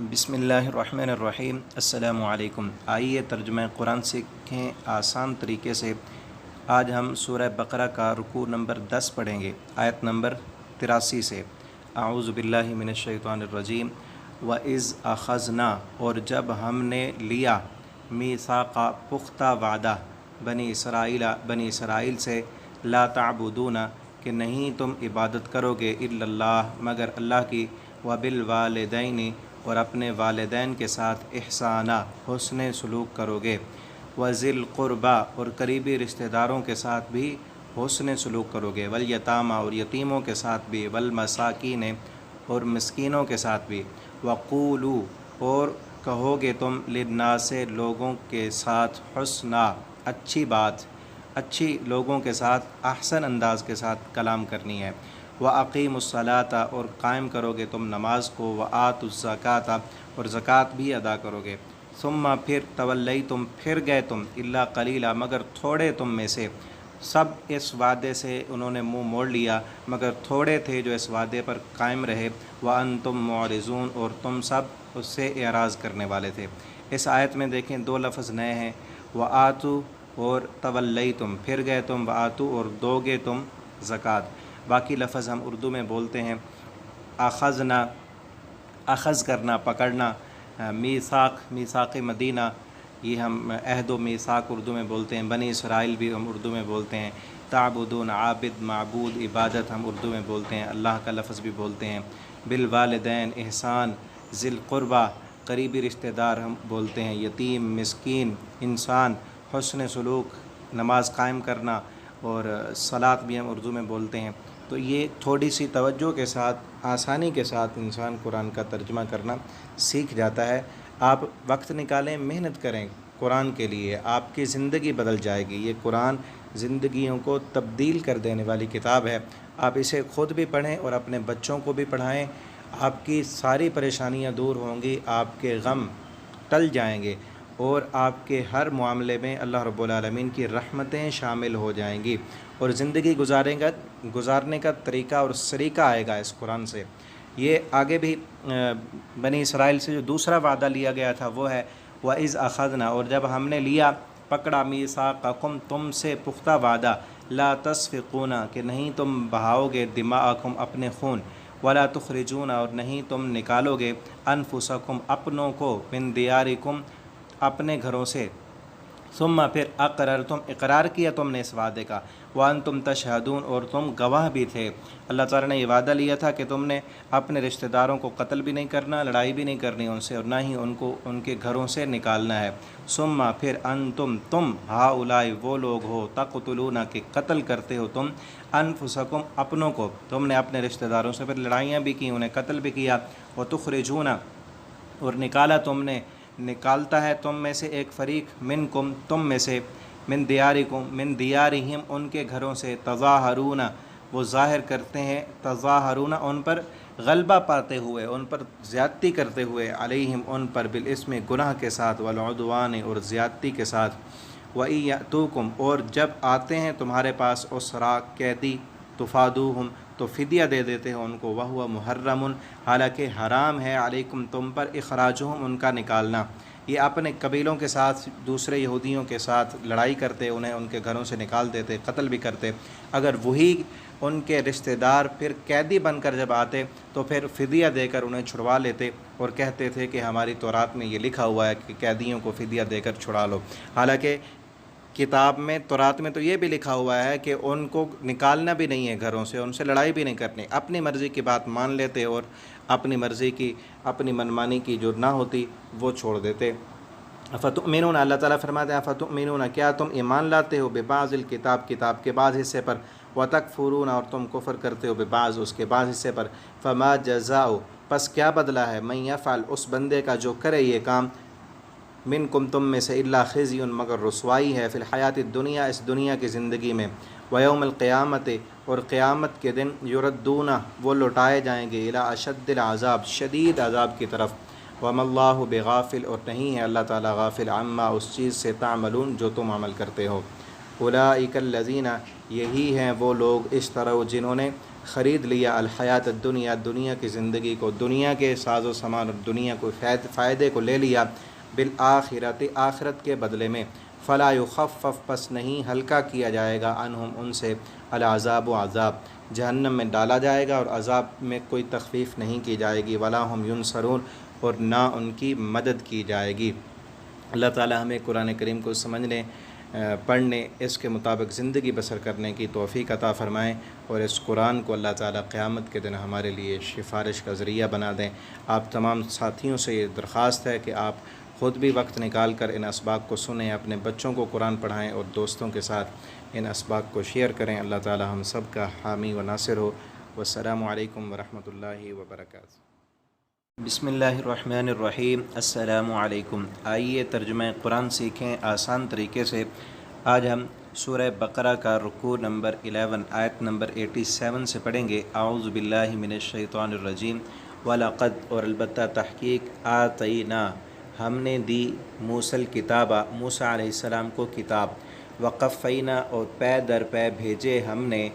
بسم اللہ الرحمن الرحیم۔ السلام علیکم۔ آئیے ترجمہ قرآن سیکھیں آسان طریقے سے۔ آج ہم سورہ بقرہ کا رکوع نمبر 10 پڑھیں گے، آیت نمبر 83 سے۔ اعوذ باللہ من الشیطان الرجیم۔ وَإِذْ أَخَذْنَا، اور جب ہم نے لیا، میثاق پختہ وعدہ، بنی اسرائیل سے، لا تعبدون کہ نہیں تم عبادت کرو گے، الا اللہ مگر اللہ کی، وبالوالدین اور اپنے والدین کے ساتھ، احسانہ حسن سلوک کرو گے، وذی القربیٰ اور قریبی رشتہ داروں کے ساتھ بھی حسن سلوک کرو گے، والیتامى اور یتیموں کے ساتھ بھی، والمساکین اور مسکینوں کے ساتھ بھی، وقولوا اور کہو گے تم، للناس لوگوں کے ساتھ، حسنا اچھی بات، اچھی لوگوں کے ساتھ احسن انداز کے ساتھ کلام کرنی ہے، وَأَقِيمُوا الصَّلَاةَ اور قائم کرو گے تم نماز کو، وَآتُوا الزَّكَاةَ اور زکوٰۃ بھی ادا کرو گے، ثم پھر تولیتم پھر گئے تم، الا قلیلا مگر تھوڑے تم میں سے، سب اس وعدے سے انہوں نے منہ موڑ لیا مگر تھوڑے تھے جو اس وعدے پر قائم رہے، وَأَنْتُمْ مُعْرِضُونَ اور تم سب اس سے اعراض کرنے والے تھے۔ اس آیت میں دیکھیں دو لفظ نئے ہیں، وَآتُوا اور تولیتم پھر گئے تم، وَآتُوا اور دو گے تم زکوٰۃ۔ باقی لفظ ہم اردو میں بولتے ہیں اخذنا، اخذ کرنا پکڑنا، میثاق مدینہ یہ ہم عہد و میثاق اردو میں بولتے ہیں، بنی اسرائیل بھی ہم اردو میں بولتے ہیں، تعبدون عابد معبود عبادت ہم اردو میں بولتے ہیں، اللہ کا لفظ بھی بولتے ہیں، بالوالدین احسان، ذی القربیٰ قریبی رشتہ دار ہم بولتے ہیں، یتیم مسکین انسان، حسن سلوک نماز قائم کرنا، اور صلاۃ بھی ہم اردو میں بولتے ہیں۔ تو یہ تھوڑی سی توجہ کے ساتھ آسانی کے ساتھ انسان قرآن کا ترجمہ کرنا سیکھ جاتا ہے۔ آپ وقت نکالیں، محنت کریں قرآن کے لیے، آپ کی زندگی بدل جائے گی۔ یہ قرآن زندگیوں کو تبدیل کر دینے والی کتاب ہے۔ آپ اسے خود بھی پڑھیں اور اپنے بچوں کو بھی پڑھائیں، آپ کی ساری پریشانیاں دور ہوں گی، آپ کے غم ٹل جائیں گے، اور آپ کے ہر معاملے میں اللہ رب العالمین کی رحمتیں شامل ہو جائیں گی، اور زندگی گزارنے کا طریقہ اور سلیقہ آئے گا اس قرآن سے۔ یہ آگے بھی بنی اسرائیل سے جو دوسرا وعدہ لیا گیا تھا وہ ہے وَإِذْ أَخَذْنَا اور جب ہم نے لیا پکڑا، میثاقکم تم سے پختہ وعدہ، لا تسفکون کہ نہیں تم بہاؤ گے، دماءکم اپنے خون، ولا تخرجون اور نہیں تم نکالو گے، انفسکم اپنوں کو، من دیارکم اپنے گھروں سے، ثم پھر اقررتم اقرار کیا تم نے اس وعدے کا، وانتم تشہدون اور تم گواہ بھی تھے۔ اللہ تعالیٰ نے یہ وعدہ لیا تھا کہ تم نے اپنے رشتہ داروں کو قتل بھی نہیں کرنا، لڑائی بھی نہیں کرنی ان سے، اور نہ ہی ان کو ان کے گھروں سے نکالنا ہے۔ ثم پھر انتم تم، ہؤلاء وہ لوگ ہو، تقتلون کہ قتل کرتے ہو تم، انفسکم اپنوں کو، تم نے اپنے رشتہ داروں سے پھر لڑائیاں بھی کی، انہیں قتل بھی کیا، وتخرجون اور نکالا تم نے، نکالتا ہے تم میں سے ایک فریق، منکم تم میں سے، من دیارکم من دیارہم ان کے گھروں سے، تظاہرون وہ ظاہر کرتے ہیں، تظاہرون ان پر غلبہ پاتے ہوئے، ان پر زیادتی کرتے ہوئے، علیہم ان پر، بالاسم گناہ کے ساتھ، والعدوان اور زیادتی کے ساتھ، وَإِن یأتوکم اور جب آتے ہیں تمہارے پاس، اسرا قیدی، تفادوہم تو فدیہ دے دیتے ہیں ان کو، وہو محرم حالانکہ حرام ہے، علیکم تم پر، اخراجہم ان کا نکالنا۔ یہ اپنے قبیلوں کے ساتھ دوسرے یہودیوں کے ساتھ لڑائی کرتے، انہیں ان کے گھروں سے نکال دیتے، قتل بھی کرتے، اگر وہی ان کے رشتہ دار پھر قیدی بن کر جب آتے تو پھر فدیہ دے کر انہیں چھڑوا لیتے، اور کہتے تھے کہ ہماری تورات میں یہ لکھا ہوا ہے کہ قیدیوں کو فدیہ دے کر چھڑا لو، حالانکہ کتاب میں تورات میں تو یہ بھی لکھا ہوا ہے کہ ان کو نکالنا بھی نہیں ہے گھروں سے، ان سے لڑائی بھی نہیں کرنی، اپنی مرضی کی بات مان لیتے اور اپنی مرضی کی، اپنی منمانی کی جو نہ ہوتی وہ چھوڑ دیتے۔ فتؤمنون اللہ تعالیٰ فرماتے ہیں فتؤمنون کیا تم ایمان لاتے ہو، ببعض الکتاب کتاب کے بعض حصے پر، وتکفرون اور تم کفر کرتے ہو، ببعض اس کے بعض حصے پر، فما جزاء پس کیا بدلہ ہے، من یفعل اس بندے کا جو کرے یہ کام، منکم تم میں سے، الا خزی مگر رسوائی ہے، فی الحیات الدنیا اس دنیا کی زندگی میں، ویوم القیامت اور قیامت کے دن، یردون وہ لوٹائے جائیں گے، الی اشد العذاب شدید عذاب کی طرف، وما اللہ بغافل اور نہیں ہے اللہ تعالیٰ غافل، عما اس چیز سے، تعملون جو تم عمل کرتے ہو۔ اولئک الذین یہی ہیں وہ لوگ، اشتروا جنہوں نے، خرید لیا الحیات الدنیا، دنیا کی زندگی کو، دنیا کے ساز و سامان اور دنیا کو فائدے کو لے لیا، بالآخرت آخرت کے بدلے میں، فلا یخفف پس نہیں ہلکا کیا جائے گا عنہم ان سے، العذاب و عذاب، جہنم میں ڈالا جائے گا اور عذاب میں کوئی تخفیف نہیں کی جائے گی، ولا ہم ینصرون اور نہ ان کی مدد کی جائے گی۔ اللہ تعالی ہمیں قرآن کریم کو سمجھنے، پڑھنے، اس کے مطابق زندگی بسر کرنے کی توفیق عطا فرمائیں، اور اس قرآن کو اللہ تعالی قیامت کے دن ہمارے لیے سفارش کا ذریعہ بنا دیں۔ آپ تمام ساتھیوں سے یہ درخواست ہے کہ آپ خود بھی وقت نکال کر ان اسباق کو سنیں، اپنے بچوں کو قرآن پڑھائیں اور دوستوں کے ساتھ ان اسباق کو شیئر کریں۔ اللہ تعالی ہم سب کا حامی و ناصر ہو۔ والسلام علیکم ورحمۃ اللہ وبرکاتہ۔ بسم اللہ الرحمن الرحیم۔ السلام علیکم۔ آئیے ترجمہ قرآن سیکھیں آسان طریقے سے۔ آج ہم سورہ بقرہ کا رکوع نمبر 11 آیت نمبر 87 سے پڑھیں گے۔ اعوذ باللہ من الشیطان الرجیم۔ وَلَقَدْ اور البتہ تحقیق آتَيْنَا ہم نے دی موسیٰ الکتابہ موسیٰ علیہ السلام کو کتاب، وَقَفَّيْنَا اور پے در پے بھیجے ہم نے،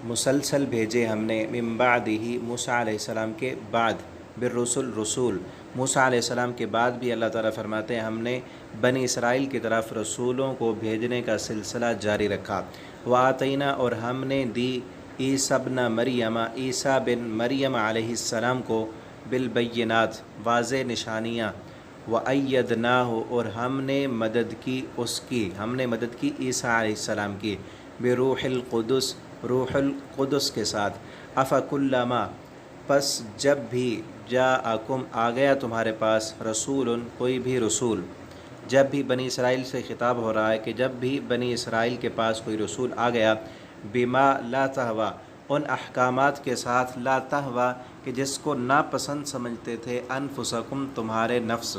مسلسل بھیجے ہم نے، من بعدہ موسیٰ علیہ السلام کے بعد، بالرسل رسول، موسیٰ علیہ السلام کے بعد بھی اللہ تعالیٰ فرماتے ہیں ہم نے بنی اسرائیل کی طرف رسولوں کو بھیجنے کا سلسلہ جاری رکھا۔ وَآتَيْنَا اور ہم نے دی عیسیٰ ابن مریم عیسیٰ بن مریم علیہ السلام کو، بالبینات واضح نشانیاں، وَأَيَّدْنَاهُ اور ہم نے مدد کی اس کی، ہم نے مدد کی عیسیٰ علیہ السلام کی، بروح القدس روح القدس کے ساتھ، افکلما پس جب بھی جاءکم آ گیا تمہارے پاس رسول کوئی بھی رسول، جب بھی بنی اسرائیل سے خطاب ہو رہا ہے کہ جب بھی بنی اسرائیل کے پاس کوئی رسول آ گیا، بما لا تہوا ان احکامات کے ساتھ، لا تہوا کہ جس کو ناپسند سمجھتے تھے، انفسکم تمہارے نفس،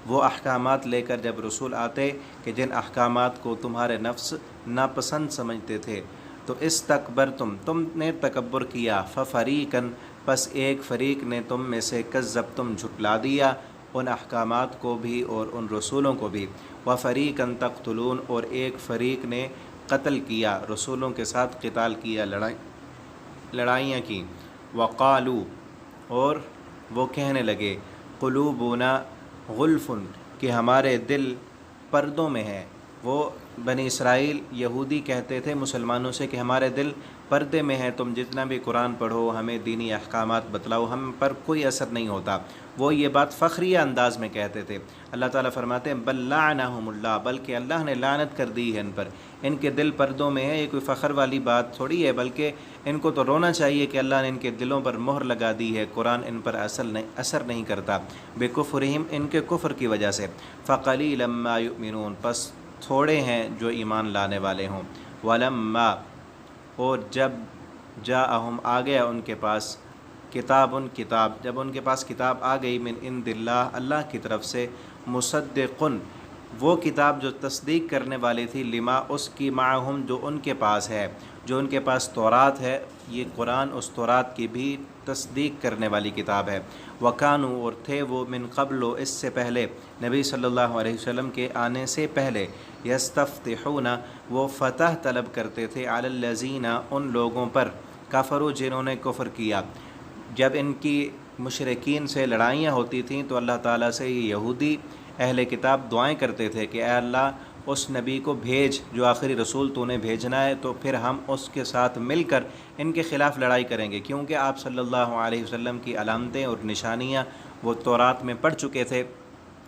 وہ احکامات لے کر جب رسول آتے کہ جن احکامات کو تمہارے نفس ناپسند سمجھتے تھے، تو استکبرتم تم نے تکبر کیا، ففریقاً پس ایک فریق نے تم میں سے، کذبتم جھٹلا دیا ان احکامات کو بھی اور ان رسولوں کو بھی، وفریقاً تقتلون اور ایک فریق نے قتل کیا، رسولوں کے ساتھ قتال کیا، لڑائیاں کی، وقالو اور وہ کہنے لگے، قلوبنا غلف کہ ہمارے دل پردوں میں ہیں۔ وہ بنی اسرائیل یہودی کہتے تھے مسلمانوں سے کہ ہمارے دل پردے میں ہیں، تم جتنا بھی قرآن پڑھو، ہمیں دینی احکامات بتلاؤ، ہم پر کوئی اثر نہیں ہوتا۔ وہ یہ بات فخریہ انداز میں کہتے تھے۔ اللہ تعالیٰ فرماتے ہیں بل لعنہم اللہ، بلکہ اللہ نے لعنت کر دی ہے ان پر، ان کے دل پردوں میں ہے۔ یہ کوئی فخر والی بات تھوڑی ہے، بلکہ ان کو تو رونا چاہیے کہ اللہ نے ان کے دلوں پر مہر لگا دی ہے، قرآن ان پر اثر نہیں کرتا، بکفرہم ان کے کفر کی وجہ سے، فقلیلا ما یؤمنون پس تھوڑے ہیں جو ایمان لانے والے ہوں، ولما اور جب جاءہم آ گیا ان کے پاس، کتاب جب ان کے پاس کتاب آ گئی، من عند اللہ اللہ کی طرف سے، مصدقن وہ کتاب جو تصدیق کرنے والی تھی، لما اس کی، معہم جو ان کے پاس ہے، جو ان کے پاس تورات ہے، یہ قرآن اس تورات کی بھی تصدیق کرنے والی کتاب ہے، وکانو اور تھے وہ، من قبل اس سے پہلے، نبی صلی اللہ علیہ وسلم کے آنے سے پہلے، یستفتحون وہ فتح طلب کرتے تھے، علی الذین ان لوگوں پر، کفروا جنہوں نے کفر کیا۔ جب ان کی مشرکین سے لڑائیاں ہوتی تھیں تو اللہ تعالیٰ سے یہ یہودی اہل کتاب دعائیں کرتے تھے کہ اے اللہ اس نبی کو بھیج جو آخری رسول تو نے بھیجنا ہے، تو پھر ہم اس کے ساتھ مل کر ان کے خلاف لڑائی کریں گے، کیونکہ آپ صلی اللہ علیہ وسلم کی علامتیں اور نشانیاں وہ تورات میں پڑھ چکے تھے،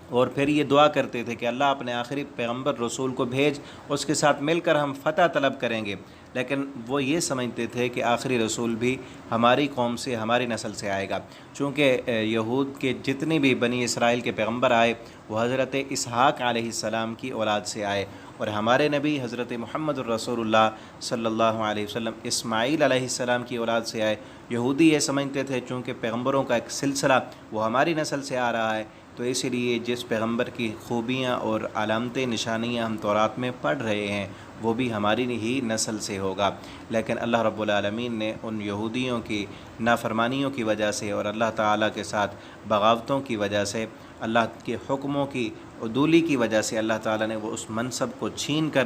اور پھر یہ دعا کرتے تھے کہ اللہ اپنے آخری پیغمبر رسول کو بھیج، اس کے ساتھ مل کر ہم فتح طلب کریں گے۔ لیکن وہ یہ سمجھتے تھے کہ آخری رسول بھی ہماری قوم سے، ہماری نسل سے آئے گا، چونکہ یہود کے جتنے بھی بنی اسرائیل کے پیغمبر آئے وہ حضرت اسحاق علیہ السلام کی اولاد سے آئے، اور ہمارے نبی حضرت محمد الرسول اللہ صلی اللہ علیہ وسلم اسماعیل علیہ السلام کی اولاد سے آئے۔ یہودی یہ سمجھتے تھے چونکہ پیغمبروں کا ایک سلسلہ وہ ہماری نسل سے آ رہا ہے، تو اسی لیے جس پیغمبر کی خوبیاں اور علامتیں نشانیاں ہم تورات میں پڑھ رہے ہیں وہ بھی ہماری ہی نسل سے ہوگا۔ لیکن اللہ رب العالمین نے ان یہودیوں کی نافرمانیوں کی وجہ سے اور اللہ تعالیٰ کے ساتھ بغاوتوں کی وجہ سے، اللہ کے حکموں کی عدولی کی وجہ سے، اللہ تعالیٰ نے وہ اس منصب کو چھین کر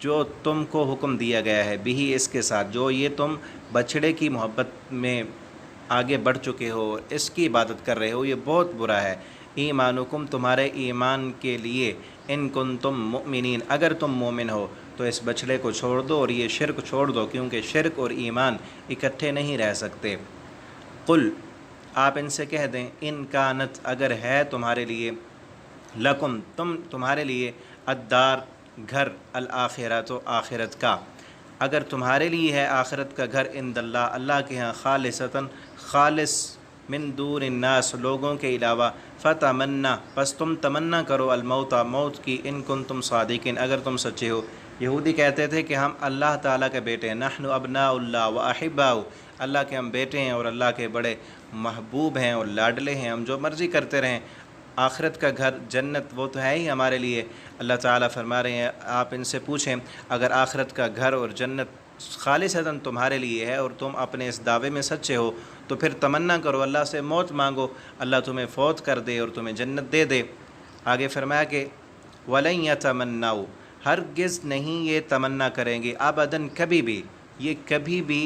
جو تم کو حکم دیا گیا ہے بھی اس کے ساتھ، جو یہ تم بچھڑے کی محبت میں آگے بڑھ چکے ہو، اس کی عبادت کر رہے ہو، یہ بہت برا ہے۔ ایمانکم تمہارے ایمان کے لیے، ان کنتم مؤمنین اگر تم مومن ہو تو اس بچھڑے کو چھوڑ دو اور یہ شرک چھوڑ دو، کیونکہ شرک اور ایمان اکٹھے نہیں رہ سکتے۔ قل آپ ان سے کہہ دیں، ان کانت اگر ہے تمہارے لیے، لکم تمہارے لیے، الدار گھر، الآخرۃ و آخرت کا، اگر تمہارے لیے ہے آخرت کا گھر، عند اللہ اللہ کے ہاں، خالصتاً خالص، من دون الناس لوگوں کے علاوہ، فتمنا پس تم تمنا کرو، الموت موت کی، ان کنتم صادقین اگر تم سچے ہو۔ یہودی کہتے تھے کہ ہم اللہ تعالیٰ کے بیٹے ہیں، نحن ابناء اللہ و احباؤ، اللہ کے ہم بیٹے ہیں اور اللہ کے بڑے محبوب ہیں اور لاڈلے ہیں، ہم جو مرضی کرتے رہیں۔ آخرت کا گھر جنت وہ تو ہے ہی ہمارے لیے۔ اللہ تعالیٰ فرما رہے ہیں آپ ان سے پوچھیں، اگر آخرت کا گھر اور جنت خالصتاً تمہارے لیے ہے اور تم اپنے اس دعوے میں سچے ہو، تو پھر تمنا کرو، اللہ سے موت مانگو، اللہ تمہیں فوت کر دے اور تمہیں جنت دے دے۔ آگے فرمایا کہ وَلَن يَتَمَنَّوْا ہرگز نہیں یہ تمنا کریں گے، ابداً کبھی بھی، یہ کبھی بھی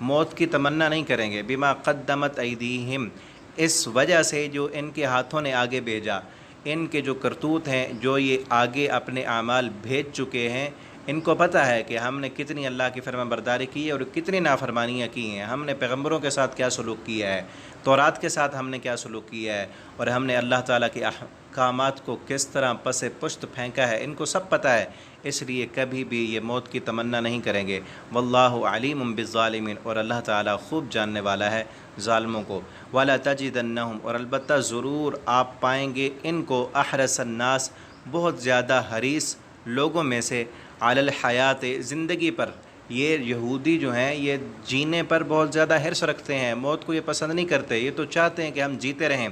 موت کی تمنا نہیں کریں گے، بما قدمت ایدیہم اس وجہ سے جو ان کے ہاتھوں نے آگے بھیجا، ان کے جو کرتوت ہیں، جو یہ آگے اپنے اعمال بھیج چکے ہیں، ان کو پتہ ہے کہ ہم نے کتنی اللہ کی فرما برداری کی ہے اور کتنی نافرمانیاں کی ہیں، ہم نے پیغمبروں کے ساتھ کیا سلوک کیا ہے، تورات کے ساتھ ہم نے کیا سلوک کیا ہے، اور ہم نے اللہ تعالیٰ کے احکامات کو کس طرح پس پشت پھینکا ہے، ان کو سب پتہ ہے، اس لیے کبھی بھی یہ موت کی تمنا نہیں کریں گے۔ واللہ علیم بالظالمین اور اللہ تعالیٰ خوب جاننے والا ہے ظالموں کو۔ وَلَا تَجِدَنَّهُمْ اور البتہ ضرور آپ پائیں گے ان کو، احرص الناس بہت زیادہ حریص لوگوں میں سے، علی الحیات زندگی پر، یہ یہودی جو ہیں یہ جینے پر بہت زیادہ حرص رکھتے ہیں، موت کو یہ پسند نہیں کرتے، یہ تو چاہتے ہیں کہ ہم جیتے رہیں۔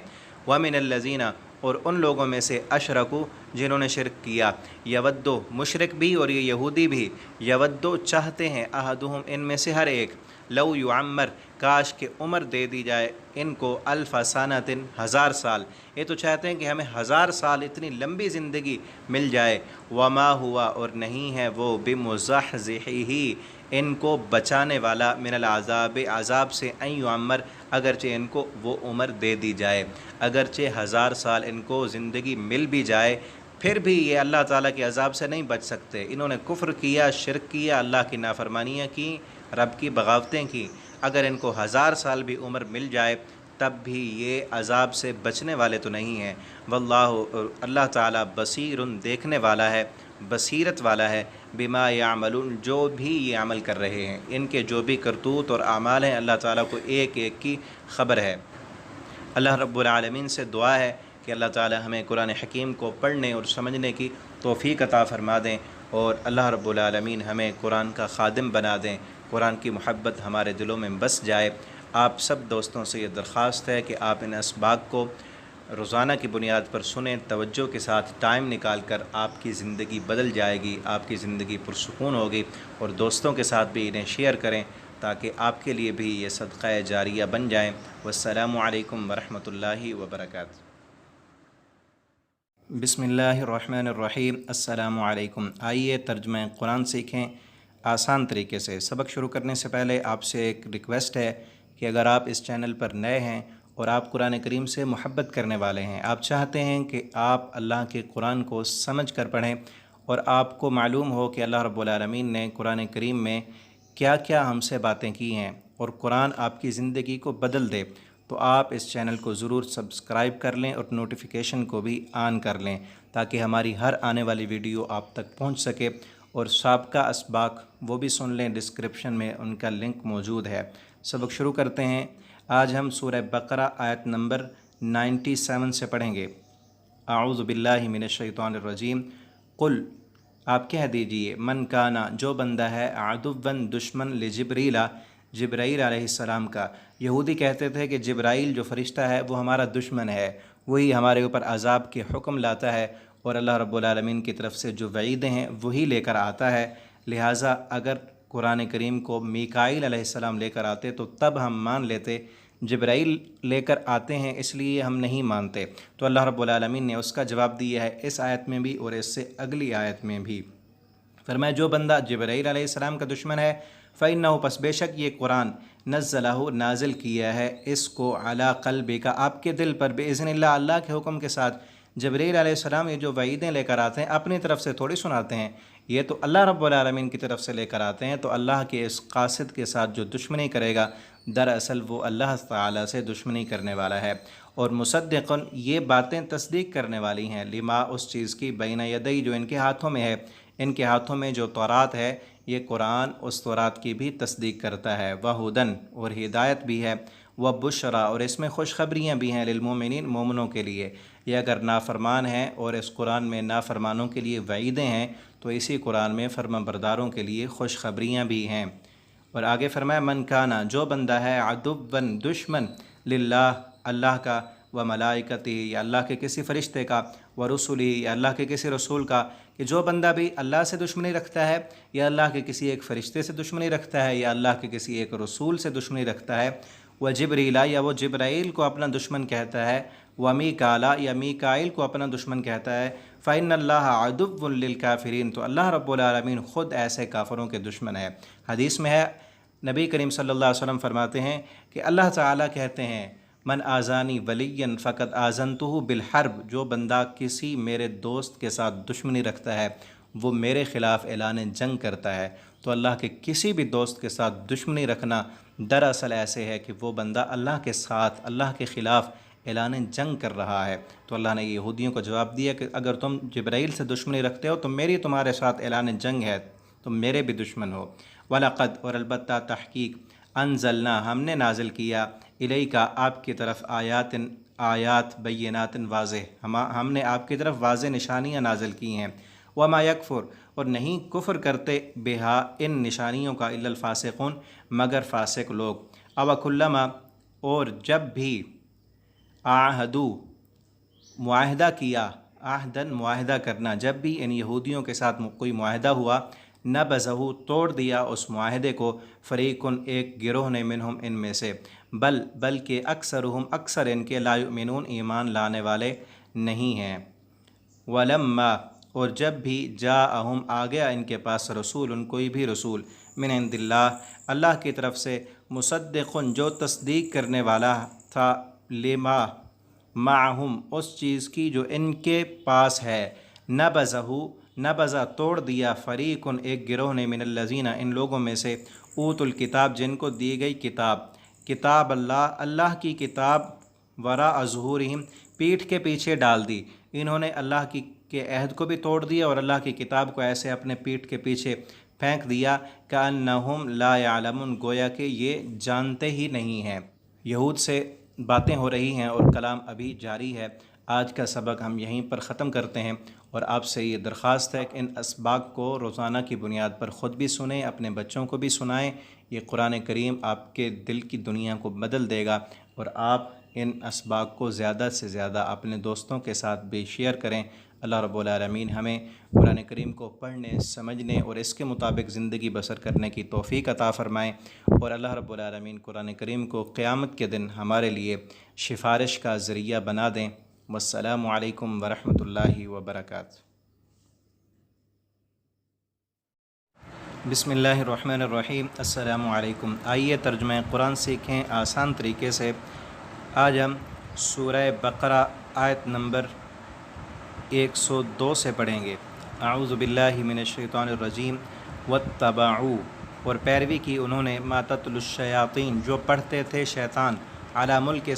وَمِنَ الَّذِينَ اور ان لوگوں میں سے، اشرکو جنہوں نے شرک کیا، یودو مشرک بھی اور یہ یہودی بھی، یودو چاہتے ہیں، احدہم ان میں سے ہر ایک، لو یعمر کاش کہ عمر دے دی جائے ان کو، الف سنۃ 1000 سال، یہ تو چاہتے ہیں کہ ہمیں 1000 سال اتنی لمبی زندگی مل جائے۔ وما ہوا اور نہیں ہے وہ، بمزحزحہ ان کو بچانے والا، من العذاب عذاب سے، ان یعمر اگرچہ ان کو وہ عمر دے دی جائے، اگرچہ 1000 سال ان کو زندگی مل بھی جائے، پھر بھی یہ اللہ تعالیٰ کے عذاب سے نہیں بچ سکتے۔ انہوں نے کفر کیا، شرک کیا، اللہ کی نافرمانیاں کی، رب کی بغاوتیں کی، اگر ان کو 1000 سال بھی عمر مل جائے تب بھی یہ عذاب سے بچنے والے تو نہیں ہیں۔ واللہ اللہ تعالیٰ بصیر دیکھنے والا ہے، بصیرت والا ہے، بما یعملون جو بھی یہ عمل کر رہے ہیں، ان کے جو بھی کرتوت اور اعمال ہیں، اللہ تعالیٰ کو ایک ایک کی خبر ہے۔ اللہ رب العالمین سے دعا ہے کہ اللہ تعالیٰ ہمیں قرآن حکیم کو پڑھنے اور سمجھنے کی توفیق عطا فرما دیں، اور اللہ رب العالمین ہمیں قرآن کا خادم بنا دیں، قرآن کی محبت ہمارے دلوں میں بس جائے۔ آپ سب دوستوں سے یہ درخواست ہے کہ آپ ان اسباق کو روزانہ کی بنیاد پر سنیں، توجہ کے ساتھ ٹائم نکال کر، آپ کی زندگی بدل جائے گی، آپ کی زندگی پرسکون ہوگی، اور دوستوں کے ساتھ بھی انہیں شیئر کریں تاکہ آپ کے لیے بھی یہ صدقہ جاریہ بن جائیں۔ والسلام علیکم ورحمۃ اللہ وبرکاتہ۔ بسم اللہ الرحمن الرحیم۔ السلام علیکم۔ آئیے ترجمہ قرآن سیکھیں آسان طریقے سے۔ سبق شروع کرنے سے پہلے آپ سے ایک ریکویسٹ ہے کہ اگر آپ اس چینل پر نئے ہیں اور آپ قرآن کریم سے محبت کرنے والے ہیں، آپ چاہتے ہیں کہ آپ اللہ کے قرآن کو سمجھ کر پڑھیں، اور آپ کو معلوم ہو کہ اللہ رب العالمین نے قرآن کریم میں کیا کیا ہم سے باتیں کی ہیں، اور قرآن آپ کی زندگی کو بدل دے، تو آپ اس چینل کو ضرور سبسکرائب کر لیں اور نوٹیفیکیشن کو بھی آن کر لیں تاکہ ہماری ہر آنے والی ویڈیو آپ تک پہنچ سکے، اور سابقہ اسباق وہ بھی سن لیں، ڈسکرپشن میں ان کا لنک موجود ہے۔ سبق شروع کرتے ہیں۔ آج ہم سورہ بقرہ آیت نمبر 97 سے پڑھیں گے۔ اعوذ باللہ من الشیطان الرجیم۔ قل آپ کہہ دیجئے، من کانا جو بندہ ہے، عدوًا دشمن، لجبریل جبرائیل علیہ السلام کا۔ یہودی کہتے تھے کہ جبرائیل جو فرشتہ ہے وہ ہمارا دشمن ہے، وہی ہمارے اوپر عذاب کے حکم لاتا ہے، اور اللہ رب العالمین کی طرف سے جو وعیدیں ہیں وہی لے کر آتا ہے، لہٰذا اگر قرآن کریم کو میکائیل علیہ السلام لے کر آتے تو تب ہم مان لیتے، جبرائیل لے کر آتے ہیں اس لیے ہم نہیں مانتے۔ تو اللہ رب العالمین نے اس کا جواب دیا ہے اس آیت میں بھی اور اس سے اگلی آیت میں بھی۔ فرمایا جو بندہ جبرائیل علیہ السلام کا دشمن ہے فإنہ پس بے شک یہ قرآن نزلہ نازل کیا ہے اس کو علی قلبک آپ کے دل پر بإذن اللہ اللہ کے حکم کے ساتھ۔ جبرائیل علیہ السلام یہ جو وعیدیں لے کر آتے ہیں اپنی طرف سے تھوڑی سناتے ہیں، یہ تو اللہ رب العالمین کی طرف سے لے کر آتے ہیں، تو اللہ کے اس قاصد کے ساتھ جو دشمنی کرے گا دراصل وہ اللہ تعالیٰ سے دشمنی کرنے والا ہے۔ اور مصدقن یہ باتیں تصدیق کرنے والی ہیں لما اس چیز کی بین یدی جو ان کے ہاتھوں میں ہے، ان کے ہاتھوں میں جو تورات ہے یہ قرآن اس تورات کی بھی تصدیق کرتا ہے، وہدن اور ہدایت بھی ہے، وبشرا اور اس میں خوشخبریاں بھی ہیں للمومنین مومنوں کے لیے۔ یہ اگر نافرمان ہیں اور اس قرآن میں نافرمانوں کے لیے وعیدیں ہیں تو اسی قرآن میں فرما برداروں کے لیے خوشخبریاں بھی ہیں۔ اور آگے فرمایا من کانا جو بندہ ہے عدوًا دشمن للہ اللہ کا، و ملائکتی یا اللہ کے کسی فرشتے کا، و رسولی یا اللہ کے کسی رسول کا، کہ جو بندہ بھی اللہ سے دشمنی رکھتا ہے یا اللہ کے کسی ایک فرشتے سے دشمنی رکھتا ہے یا اللہ کے کسی ایک رسول سے دشمنی رکھتا ہے، و جبریلا یا وہ جبرائیل کو اپنا دشمن کہتا ہے، و میکالا یا میکائیل کو اپنا دشمن کہتا ہے، فإن اللہ عدو للکافرین تو اللہ رب العالمین خود ایسے کافروں کے دشمن ہے۔ حدیث میں ہے نبی کریم صلی اللہ علیہ وسلم فرماتے ہیں کہ اللہ تعالیٰ کہتے ہیں من آزانی ولیا فقط آزنتہ بالحرب جو بندہ کسی میرے دوست کے ساتھ دشمنی رکھتا ہے وہ میرے خلاف اعلان جنگ کرتا ہے۔ تو اللہ کے کسی بھی دوست کے ساتھ دشمنی رکھنا دراصل ایسے ہے کہ وہ بندہ اللہ کے ساتھ اللہ کے خلاف اعلان جنگ کر رہا ہے۔ تو اللہ نے یہودیوں کو جواب دیا کہ اگر تم جبرائیل سے دشمنی رکھتے ہو تو میری تمہارے ساتھ اعلان جنگ ہے، تم میرے بھی دشمن ہو۔ وَلَقَدْ اور البتہ تحقیق انزلنا ہم نے نازل کیا الیکا آپ کی طرف آیات بینات واضح ہم نے آپ کی طرف واضح نشانیاں نازل کی ہیں۔ وما یکفر اور نہیں کفر کرتے بہا ان نشانیوں کا الا الفاسقون مگر فاسق لوگ۔ او کلما اور جب بھی عاہدو معاہدہ کیا، عہدن معاہدہ کرنا، جب بھی ان یہودیوں کے ساتھ کوئی معاہدہ ہوا نبذہ توڑ دیا اس معاہدے کو فریقن ایک گروہ نے منہم ان میں سے، بلکہ اکثرہم اکثر ان کے لا یؤمنون ایمان لانے والے نہیں ہیں۔ ولما اور جب بھی جاءہم آ گیا ان کے پاس رسول کوئی بھی رسول من عند اللہ اللہ کی طرف سے مصدقن جو تصدیق کرنے والا تھا لما معہم اس چیز کی جو ان کے پاس ہے، نبذہ توڑ دیا فریقن ایک گروہ نے من الذین ان لوگوں میں سے اوت الکتاب جن کو دی گئی کتاب اللہ کی کتاب وراء ظہورہم پیٹھ کے پیچھے ڈال دی۔ انہوں نے اللہ کے عہد کو بھی توڑ دیا اور اللہ کی کتاب کو ایسے اپنے پیٹھ کے پیچھے پھینک دیا کأنہم لا یعلمون گویا کہ یہ جانتے ہی نہیں ہیں۔ یہود سے باتیں ہو رہی ہیں اور کلام ابھی جاری ہے۔ آج کا سبق ہم یہیں پر ختم کرتے ہیں اور آپ سے یہ درخواست ہے کہ ان اسباق کو روزانہ کی بنیاد پر خود بھی سنیں، اپنے بچوں کو بھی سنائیں۔ یہ قرآن کریم آپ کے دل کی دنیا کو بدل دے گا اور آپ ان اسباق کو زیادہ سے زیادہ اپنے دوستوں کے ساتھ بھی شیئر کریں۔ اللہ رب العالمین ہمیں قرآن کریم کو پڑھنے، سمجھنے اور اس کے مطابق زندگی بسر کرنے کی توفیق عطا فرمائیں، اور اللہ رب العالمین قرآن کریم کو قیامت کے دن ہمارے لیے سفارش کا ذریعہ بنا دیں۔ والسلام علیکم ورحمۃ اللہ وبرکاتہ۔ بسم اللہ الرحمن الرحیم۔ السلام علیکم۔ آئیے ترجمہ قرآن سیکھیں آسان طریقے سے۔ آج ہم سورہ بقرہ آیت نمبر 102 سے پڑھیں گے۔ اعوذ باللہ من الشیطان الرجیم۔ واتبعوا اور پیروی کی انہوں نے ما تتلو الشیاطین جو پڑھتے تھے شیطان علی ملک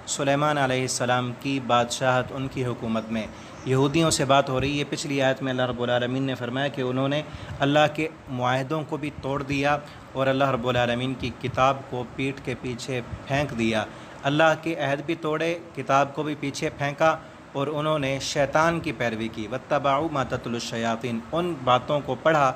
سلیمان علیہ السلام کی بادشاہت ان کی حکومت میں۔ یہودیوں سے بات ہو رہی ہے۔ پچھلی آیت میں اللہ رب العالمین نے فرمایا کہ انہوں نے اللہ کے معاہدوں کو بھی توڑ دیا اور اللہ رب العالمین کی کتاب کو پیٹھ کے پیچھے پھینک دیا۔ اللہ کے عہد بھی توڑے، کتاب کو بھی پیچھے پھینکا اور انہوں نے شیطان کی پیروی کی۔ واتبعوا ما تتلو الشیاطین ان باتوں کو پڑھا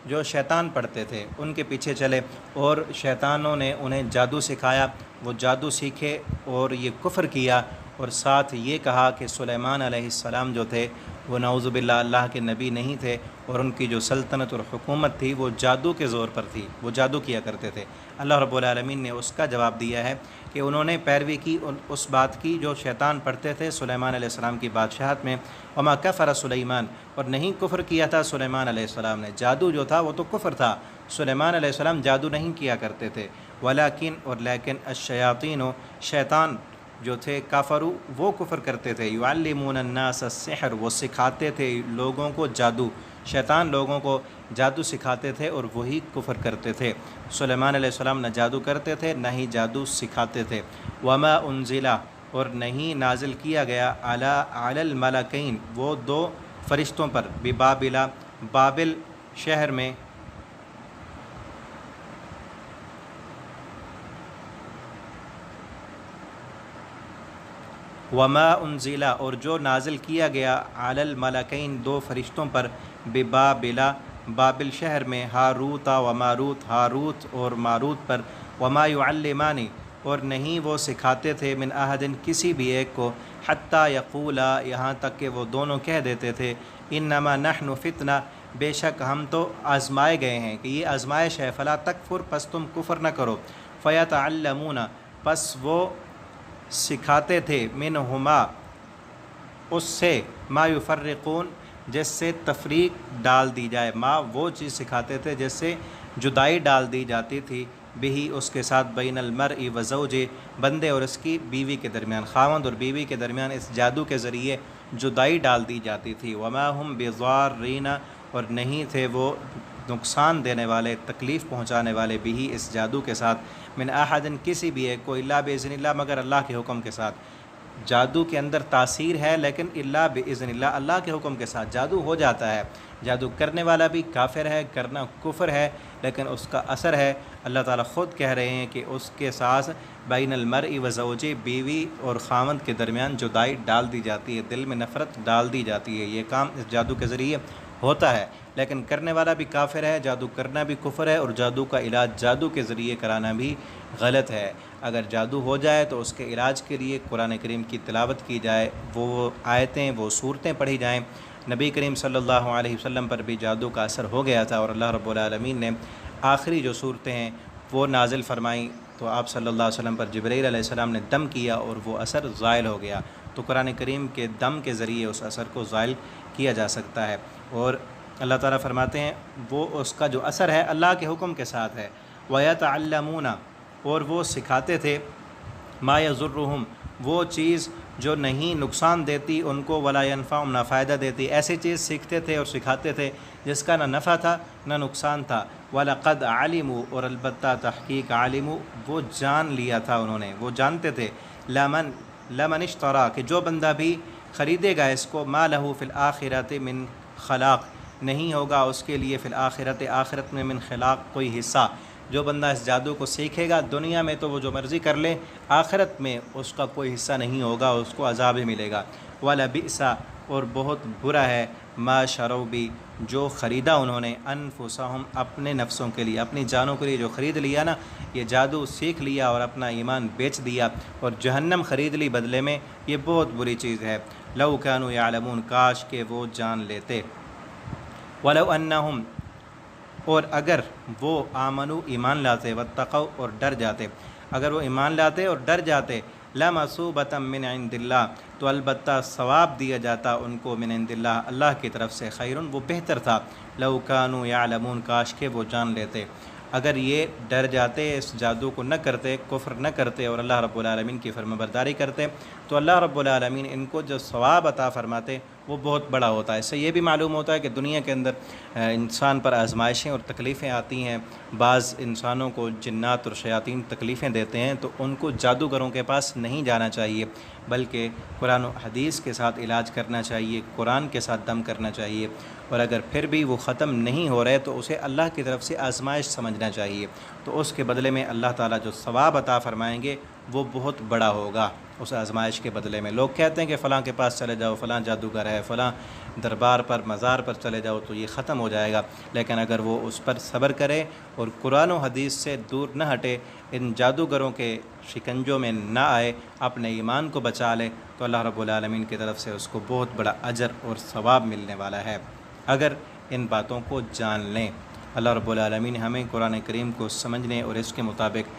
جو شیطان پڑھتے تھے، ان کے پیچھے چلے اور شیطانوں نے انہیں جادو سکھایا، وہ جادو سیکھے اور یہ کفر کیا، اور ساتھ یہ کہا کہ سلیمان علیہ السلام جو تھے وہ نعوذ باللہ اللہ کے نبی نہیں تھے، اور ان کی جو سلطنت اور حکومت تھی وہ جادو کے زور پر تھی، وہ جادو کیا کرتے تھے۔ اللہ رب العالمین نے اس کا جواب دیا ہے کہ انہوں نے پیروی کی اس بات کی جو شیطان پڑھتے تھے سلیمان علیہ السلام کی بادشاہت میں، وما کفر سلیمان، اور نہیں کفر کیا تھا سلیمان علیہ السلام نے، جادو جو تھا وہ تو کفر تھا، سلیمان علیہ السلام جادو نہیں کیا کرتے تھے، ولیکن اور لیکن الشیاطین شیطان جو تھے کافرو وہ کفر کرتے تھے، یعلمون الناس السحر وہ سکھاتے تھے لوگوں کو جادو، شیطان لوگوں کو جادو سکھاتے تھے اور وہی کفر کرتے تھے۔ سلیمان علیہ السلام نہ جادو کرتے تھے نہ ہی جادو سکھاتے تھے۔ وما انزلا اور نہیں نازل کیا گیا علی الملکین وہ دو فرشتوں پر، ببابلا بابل شہر میں، وما انزلا اور جو نازل کیا گیا علی الملکین دو فرشتوں پر، ببابلا بابل شہر میں، ہاروت و ماروت ہاروت اور ماروت پر، وما یعلمانی اور نہیں وہ سکھاتے تھے من احد کسی بھی ایک کو، حتیٰ یقولا یہاں تک کہ وہ دونوں کہہ دیتے تھے، انما نحن فتنہ بے شک ہم تو آزمائے گئے ہیں، کہ یہ آزمائش ہے، فلا تکفر پس تم کفر نہ کرو، فیتعلمون پس وہ سکھاتے تھے منہما اس سے، ما یفرقون جس سے تفریق ڈال دی جائے، ما وہ چیز سکھاتے تھے جس سے جدائی ڈال دی جاتی تھی، بہی اس کے ساتھ، بین المرء و زوجہ بندے اور اس کی بیوی کے درمیان، خاوند اور بیوی کے درمیان اس جادو کے ذریعے جدائی ڈال دی جاتی تھی، وما ہم بضارین اور نہیں تھے وہ نقصان دینے والے تکلیف پہنچانے والے، بھی اس جادو کے ساتھ، من احد کسی بھی ایک کو، الا باذن اللہ مگر اللہ کے حکم کے ساتھ، جادو کے اندر تاثیر ہے لیکن الا باذن اللہ اللہ کے حکم کے ساتھ جادو ہو جاتا ہے، جادو کرنے والا بھی کافر ہے، کرنا کفر ہے، لیکن اس کا اثر ہے، اللہ تعالیٰ خود کہہ رہے ہیں کہ اس کے ساتھ بین المرء و زوجہ بیوی اور خاوند کے درمیان جدائی ڈال دی جاتی ہے، دل میں نفرت ڈال دی جاتی ہے، یہ کام اس جادو کے ذریعے ہوتا ہے، لیکن کرنے والا بھی کافر ہے، جادو کرنا بھی کفر ہے، اور جادو کا علاج جادو کے ذریعے کرانا بھی غلط ہے۔ اگر جادو ہو جائے تو اس کے علاج کے لیے قرآن کریم کی تلاوت کی جائے، وہ آیتیں وہ صورتیں پڑھی جائیں۔ نبی کریم صلی اللہ علیہ وسلم پر بھی جادو کا اثر ہو گیا تھا، اور اللہ رب العالمین نے آخری جو صورتیں ہیں وہ نازل فرمائیں، تو آپ صلی اللہ علیہ وسلم پر جبرائیل علیہ السلام نے دم کیا اور وہ اثر زائل ہو گیا، تو قرآن کریم کے دم کے ذریعے اس اثر کو زائل کیا جا سکتا ہے، اور اللہ تعالیٰ فرماتے ہیں وہ اس کا جو اثر ہے اللہ کے حکم کے ساتھ ہے۔ وَيَتَعَلَّمُونَ اور وہ سکھاتے تھے، ما یضرہم وہ چیز جو نہیں نقصان دیتی ان کو، ولا ینفعہم نہ فائدہ دیتی، ایسی چیز سیکھتے تھے اور سکھاتے تھے جس کا نہ نفع تھا نہ نقصان تھا۔ وَلَقَدْ عَلِمُوا اور البتہ تحقیق عَلِمُوا وہ جان لیا تھا انہوں نے، وہ جانتے تھے، لمن اشترا کہ جو بندہ بھی خریدے گا اس کو، ما لہ فی الآخرۃ من خلاق نہیں ہوگا اس کے لیے، فی الآخرۃ آخرت میں، من خلاق کوئی حصہ، جو بندہ اس جادو کو سیکھے گا دنیا میں تو وہ جو مرضی کر لے، آخرت میں اس کا کوئی حصہ نہیں ہوگا، اس کو عذاب ہی ملے گا۔ وَلَبِئْسَ اور بہت برا ہے، ما شروا بھی جو خریدا انہوں نے، انفسہم اپنے نفسوں کے لیے، اپنی جانوں کے لیے جو خرید لیا نا، یہ جادو سیکھ لیا اور اپنا ایمان بیچ دیا اور جہنم خرید لی بدلے میں، یہ بہت بری چیز ہے۔ لو کانوا یعلمون کاش کہ وہ جان لیتے، ولو انہم اور اگر وہ آمنو ایمان لاتے، واتقوا اور ڈر جاتے، اگر وہ ایمان لاتے اور ڈر جاتے، لمثوبۃ من عند اللہ تو البتہ ثواب دیا جاتا ان کو، من عند اللہ اللہ کی طرف سے، خیرن وہ بہتر تھا، لو کانوا یعلمون کاش کہ وہ جان لیتے، اگر یہ ڈر جاتے، اس جادو کو نہ کرتے، کفر نہ کرتے اور اللہ رب العالمین کی فرمانبرداری کرتے، تو اللہ رب العالمین ان کو جو ثواب عطا فرماتے وہ بہت بڑا ہوتا ہے۔ اس سے یہ بھی معلوم ہوتا ہے کہ دنیا کے اندر انسان پر آزمائشیں اور تکلیفیں آتی ہیں، بعض انسانوں کو جنات اور شیاطین تکلیفیں دیتے ہیں، تو ان کو جادوگروں کے پاس نہیں جانا چاہیے، بلکہ قرآن و حدیث کے ساتھ علاج کرنا چاہیے، قرآن کے ساتھ دم کرنا چاہیے، اور اگر پھر بھی وہ ختم نہیں ہو رہے تو اسے اللہ کی طرف سے آزمائش سمجھنا چاہیے، تو اس کے بدلے میں اللہ تعالیٰ جو ثواب عطا فرمائیں گے وہ بہت بڑا ہوگا اس آزمائش کے بدلے میں۔ لوگ کہتے ہیں کہ فلاں کے پاس چلے جاؤ، فلاں جادوگر ہے، فلاں دربار پر مزار پر چلے جاؤ تو یہ ختم ہو جائے گا، لیکن اگر وہ اس پر صبر کرے اور قرآن و حدیث سے دور نہ ہٹے، ان جادوگروں کے شکنجوں میں نہ آئے، اپنے ایمان کو بچا لے، تو اللہ رب العالمین کی طرف سے اس کو بہت بڑا اجر اور ثواب ملنے والا ہے، اگر ان باتوں کو جان لیں۔ اللہ رب العالمین ہمیں قرآن کریم کو سمجھنے اور اس کے مطابق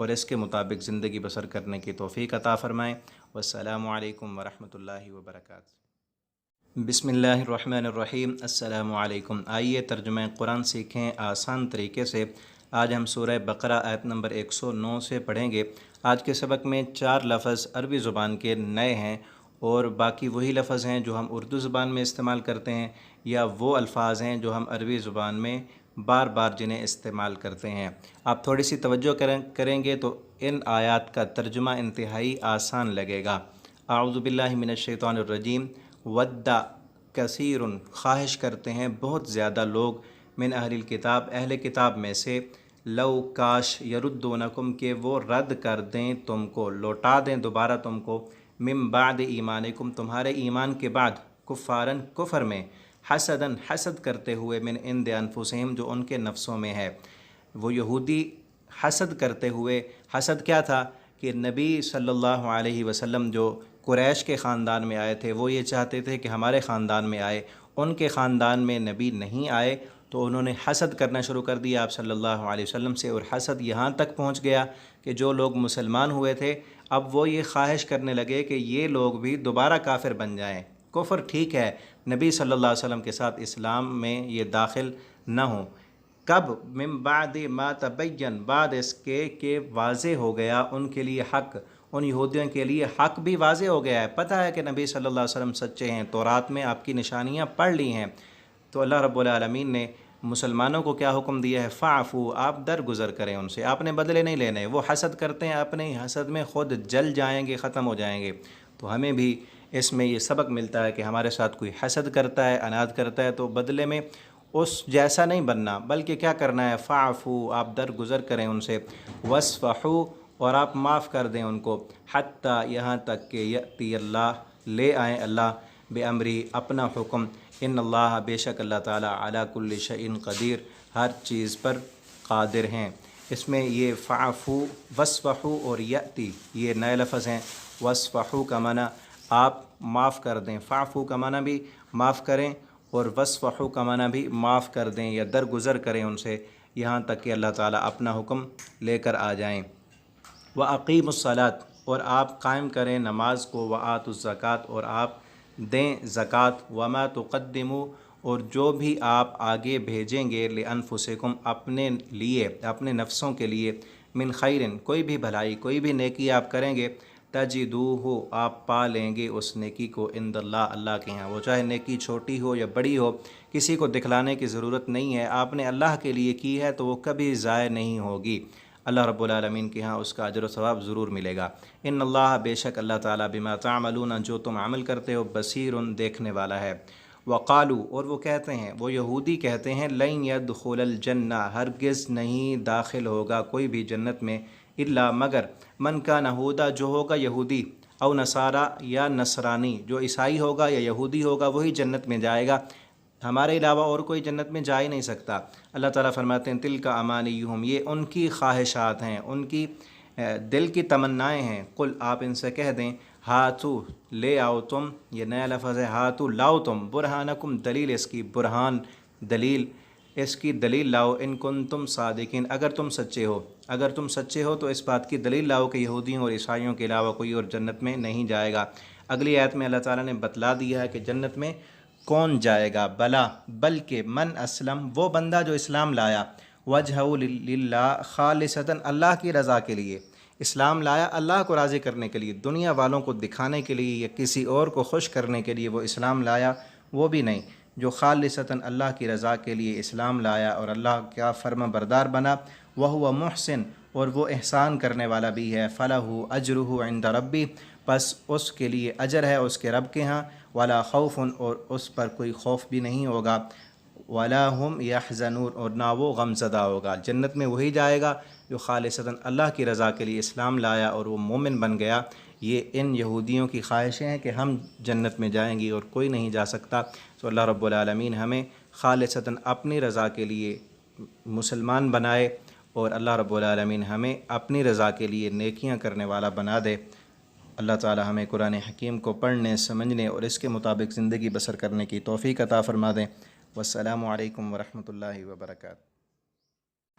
اور اس کے مطابق زندگی بسر کرنے کی توفیق عطا فرمائیں۔ والسلام علیکم ورحمۃ اللہ وبرکاتہ۔ بسم اللہ الرحمن الرحیم۔ السلام علیکم۔ آئیے ترجمہ قرآن سیکھیں آسان طریقے سے۔ آج ہم سورہ بقرہ آیت نمبر 109 سے پڑھیں گے۔ آج کے سبق میں 4 لفظ عربی زبان کے نئے ہیں اور باقی وہی لفظ ہیں جو ہم اردو زبان میں استعمال کرتے ہیں، یا وہ الفاظ ہیں جو ہم عربی زبان میں بار بار جنہیں استعمال کرتے ہیں۔ آپ تھوڑی سی توجہ کریں گے تو ان آیات کا ترجمہ انتہائی آسان لگے گا۔ اعوذ باللہ من الشیطان الرجیم۔ ودّا کثیر، خواہش کرتے ہیں بہت زیادہ لوگ، من اہل الکتاب، اہل کتاب میں سے، لو کاش، یردونکم، کہ وہ رد کر دیں تم کو، لوٹا دیں دوبارہ تم کو، من بعد ایمانکم، تمہارے ایمان کے بعد، کفارن، کفر میں، حسدن، حسد کرتے ہوئے، من عند انفسہم، جو ان کے نفسوں میں ہے۔ وہ یہودی حسد کرتے ہوئے، حسد کیا تھا کہ نبی صلی اللہ علیہ وسلم جو قریش کے خاندان میں آئے تھے، وہ یہ چاہتے تھے کہ ہمارے خاندان میں آئے، ان کے خاندان میں نبی نہیں آئے، تو انہوں نے حسد کرنا شروع کر دیا آپ صلی اللہ علیہ وسلم سے، اور حسد یہاں تک پہنچ گیا کہ جو لوگ مسلمان ہوئے تھے اب وہ یہ خواہش کرنے لگے کہ یہ لوگ بھی دوبارہ کافر بن جائیں۔ کفر ٹھیک ہے، نبی صلی اللہ علیہ وسلم کے ساتھ اسلام میں یہ داخل نہ ہوں۔ کب؟ من بعد ما تبین، بعد اس کے کہ واضح ہو گیا ان کے لیے حق، ان یہودیوں کے لیے حق بھی واضح ہو گیا ہے، پتہ ہے کہ نبی صلی اللہ علیہ وسلم سچے ہیں، تورات میں آپ کی نشانیاں پڑھ لی ہیں۔ تو اللہ رب العالمین نے مسلمانوں کو کیا حکم دیا ہے؟ فاعفو، آپ درگزر کریں ان سے، آپ نے بدلے نہیں لینے۔ وہ حسد کرتے ہیں، اپنے ہی حسد میں خود جل جائیں گے، ختم ہو جائیں گے۔ تو ہمیں بھی اس میں یہ سبق ملتا ہے کہ ہمارے ساتھ کوئی حسد کرتا ہے، اناد کرتا ہے، تو بدلے میں اس جیسا نہیں بننا، بلکہ کیا کرنا ہے؟ فاعفو، آپ درگزر کریں ان سے، واسفحوا، اور آپ معاف کر دیں ان کو، حتیٰ، یہاں تک کہ یأتی اللہ، لے آئیں اللہ، بامری، اپنا حکم، ان اللہ، بے شک اللہ تعالیٰ، علی کل شیء قدیر، ہر چیز پر قادر ہیں۔ اس میں یہ فاعفو، واسفحوا اور یأتی، یہ نئے لفظ ہیں۔ واسفحوا کا معنی آپ معاف کر دیں، فاعفو کا معنی بھی معاف کریں، اور واسفحوا کا معنی بھی معاف کر دیں یا درگزر کریں ان سے، یہاں تک کہ اللہ تعالیٰ اپنا حکم لے کر آ جائیں۔ وَأَقِیمُوا الصَّلَاةَ، اور آپ قائم کریں نماز کو، وَآتُوا الزَّکَاةَ، اور آپ دیں زکوٰۃ، وَمَا تُقَدِّمُوا، اور جو بھی آپ آگے بھیجیں گے، لِأَنفُسِکُم، اپنے لیے، اپنے نفسوں کے لیے، من خیرن، کوئی بھی بھلائی، کوئی بھی نیکی آپ کریں گے، تجدوہ، آپ پا لیں گے اس نیکی کو، عند اللہ، اللہ کے ہاں، وہ چاہے نیکی چھوٹی ہو یا بڑی ہو، کسی کو دکھلانے کی ضرورت نہیں ہے، آپ نے اللہ کے لیے کی ہے تو وہ کبھی ضائع نہیں ہوگی، اللہ رب العالمین کے ہاں اس کا اجر و ثواب ضرور ملے گا۔ ان اللہ، بے شک اللہ تعالیٰ، بما تعملون، جو تم عمل کرتے ہو، بصیر، دیکھنے والا ہے۔ وقالو، اور وہ کہتے ہیں، وہ یہودی کہتے ہیں، لن يدخل الجنہ، ہرگز نہیں داخل ہوگا کوئی بھی جنت میں، الا، مگر، من کان ہودا، جو ہوگا یہودی، او نصارا، یا نصرانی، جو عیسائی ہوگا یا یہودی ہوگا وہی جنت میں جائے گا، ہمارے علاوہ اور کوئی جنت میں جا ہی نہیں سکتا۔ اللہ تعالیٰ فرماتے ہیں، تلک امانیہم، یہ ان کی خواہشات ہیں، ان کی دل کی تمنائیں ہیں، قل، آپ ان سے کہہ دیں، ہاتو، لے آؤ تم، یہ نیا لفظ ہے، ہاتو، لاؤ تم، برہانکم، دلیل اس کی، برہان، دلیل، اس کی دلیل لاؤ، ان کنتم صادقین، اگر تم سچے ہو، اگر تم سچے ہو تو اس بات کی دلیل لاؤ کہ یہودیوں اور عیسائیوں کے علاوہ کوئی اور جنت میں نہیں جائے گا۔ اگلی آیت میں اللہ تعالیٰ نے بتلا دیا ہے کہ جنت میں کون جائے گا، بلا، بلکہ، من اسلم، وہ بندہ جو اسلام لایا، وجہہ للہ، خالصتاً، اللہ کی رضا کے لیے، اسلام لایا اللہ کو راضی کرنے کے لیے، دنیا والوں کو دکھانے کے لیے یا کسی اور کو خوش کرنے کے لیے وہ اسلام لایا، وہ بھی نہیں، جو خالصتاً اللہ کی رضا کے لیے اسلام لایا اور اللہ کا فرما بردار بنا، وہو محسن، اور وہ احسان کرنے والا بھی ہے، فلہ اجرہ عند ربی، پس اس کے لیے اجر ہے اس کے رب کے ہاں، ولا خوف، اور اس پر کوئی خوف بھی نہیں ہوگا، ولا هم يحزنون، اور نہ وہ غم زدہ ہوگا۔ جنت میں وہی جائے گا جو خالصتاً اللہ کی رضا کے لیے اسلام لایا اور وہ مومن بن گیا۔ یہ ان یہودیوں کی خواہشیں ہیں کہ ہم جنت میں جائیں گی اور کوئی نہیں جا سکتا۔ تو اللہ رب العالمین ہمیں خالصتاً اپنی رضا کے لیے مسلمان بنائے، اور اللہ رب العالمین ہمیں اپنی رضا کے لیے نیکیاں کرنے والا بنا دے۔ اللہ تعالی ہمیں قرآن حکیم کو پڑھنے، سمجھنے اور اس کے مطابق زندگی بسر کرنے کی توفیق عطا فرما دیں۔ والسلام علیکم ورحمۃ اللہ وبرکاتہ۔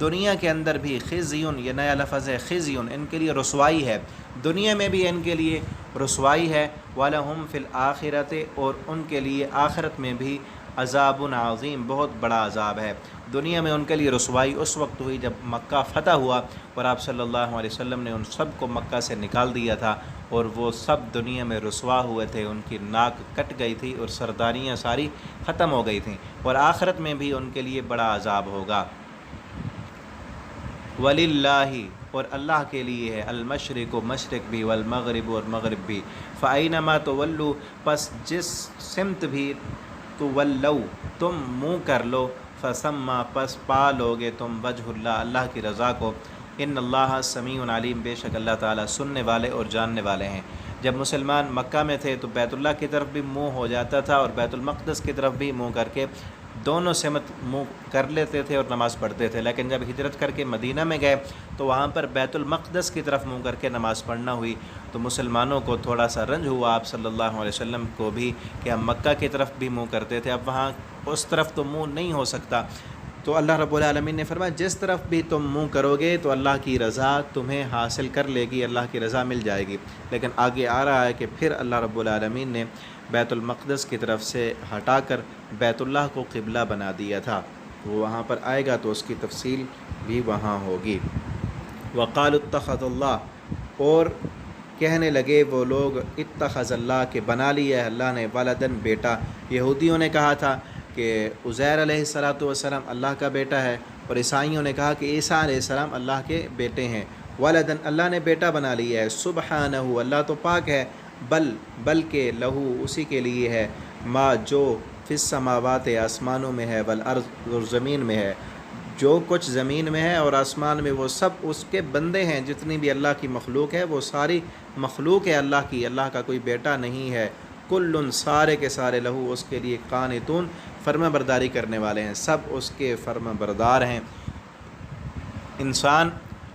دنیا کے اندر بھی خزیون، یہ نیا لفظ ہے خزیون، ان کے لیے رسوائی ہے، دنیا میں بھی ان کے لیے رسوائی ہے، وَلَهُمْ فِي الْآخِرَةِ، اور ان کے لیے آخرت میں بھی عذاب عظیم، بہت بڑا عذاب ہے۔ دنیا میں ان کے لیے رسوائی اس وقت ہوئی جب مکہ فتح ہوا اور آپ صلی اللہ علیہ وسلم نے ان سب کو مکہ سے نکال دیا تھا، اور وہ سب دنیا میں رسوا ہوئے تھے، ان کی ناک کٹ گئی تھی اور سرداریاں ساری ختم ہو گئی تھیں، اور آخرت میں بھی ان کے لیے بڑا عذاب ہوگا۔ وَلِلَّهِ، اور اللہ کے لیے ہے، المشرق و مشرق بھی، والمغرب اور مغرب بھی، فَأَيْنَمَا تُوَلُّوا، پس جس سمت بھی تولو تم منہ کر لو، فَثَمَّ، پس پا لوگے تم وجہ اللہ، اللہ کی رضا کو، ان اللہ سمیع علیم، بے شک اللہ تعالیٰ سننے والے اور جاننے والے ہیں۔ جب مسلمان مکہ میں تھے تو بیت اللہ کی طرف بھی منہ ہو جاتا تھا اور بیت المقدس کی طرف بھی منہ کر کے دونوں سمت منہ کر لیتے تھے اور نماز پڑھتے تھے، لیکن جب ہجرت کر کے مدینہ میں گئے تو وہاں پر بیت المقدس کی طرف منہ کر کے نماز پڑھنا ہوئی، تو مسلمانوں کو تھوڑا سا رنج ہوا آپ صلی اللہ علیہ وسلم کو بھی کہ ہم مکہ کی طرف بھی منہ کرتے تھے، اب وہاں اس طرف تو منہ نہیں ہو سکتا، تو اللہ رب العالمین نے فرمایا جس طرف بھی تم منہ کرو گے تو اللہ کی رضا تمہیں حاصل کر لے گی، اللہ کی رضا مل جائے گی۔ لیکن آگے آ رہا ہے کہ پھر اللہ رب العالمین نے بیت المقدس کی طرف سے ہٹا کر بیت اللہ کو قبلہ بنا دیا تھا، وہ وہاں پر آئے گا تو اس کی تفصیل بھی وہاں ہوگی۔ وقالوا اتخذ اللہ، اور کہنے لگے وہ لوگ اتخذ اللہ، کہ بنا لیا ہے اللہ نے ولدن، بیٹا۔ یہودیوں نے کہا تھا کہ عزیر علیہ السلام اللہ کا بیٹا ہے، اور عیسائیوں نے کہا کہ عیسیٰ علیہ السلام اللہ کے بیٹے ہیں۔ ولدن، اللہ نے بیٹا بنا لیا ہے، سبحانہ، اللہ تو پاک ہے، بلکہ لہو، اسی کے لیے ہے، ما، جو فی السماوات، آسمانوں میں ہے، والارض، اور زمین میں ہے، جو کچھ زمین میں ہے اور آسمان میں وہ سب اس کے بندے ہیں، جتنی بھی اللہ کی مخلوق ہے وہ ساری مخلوق ہے اللہ کی، اللہ کا کوئی بیٹا نہیں ہے۔ کل، سارے کے سارے، لہو، اس کے لیے، قانتون، فرما برداری کرنے والے ہیں، سب اس کے فرما بردار ہیں۔ انسان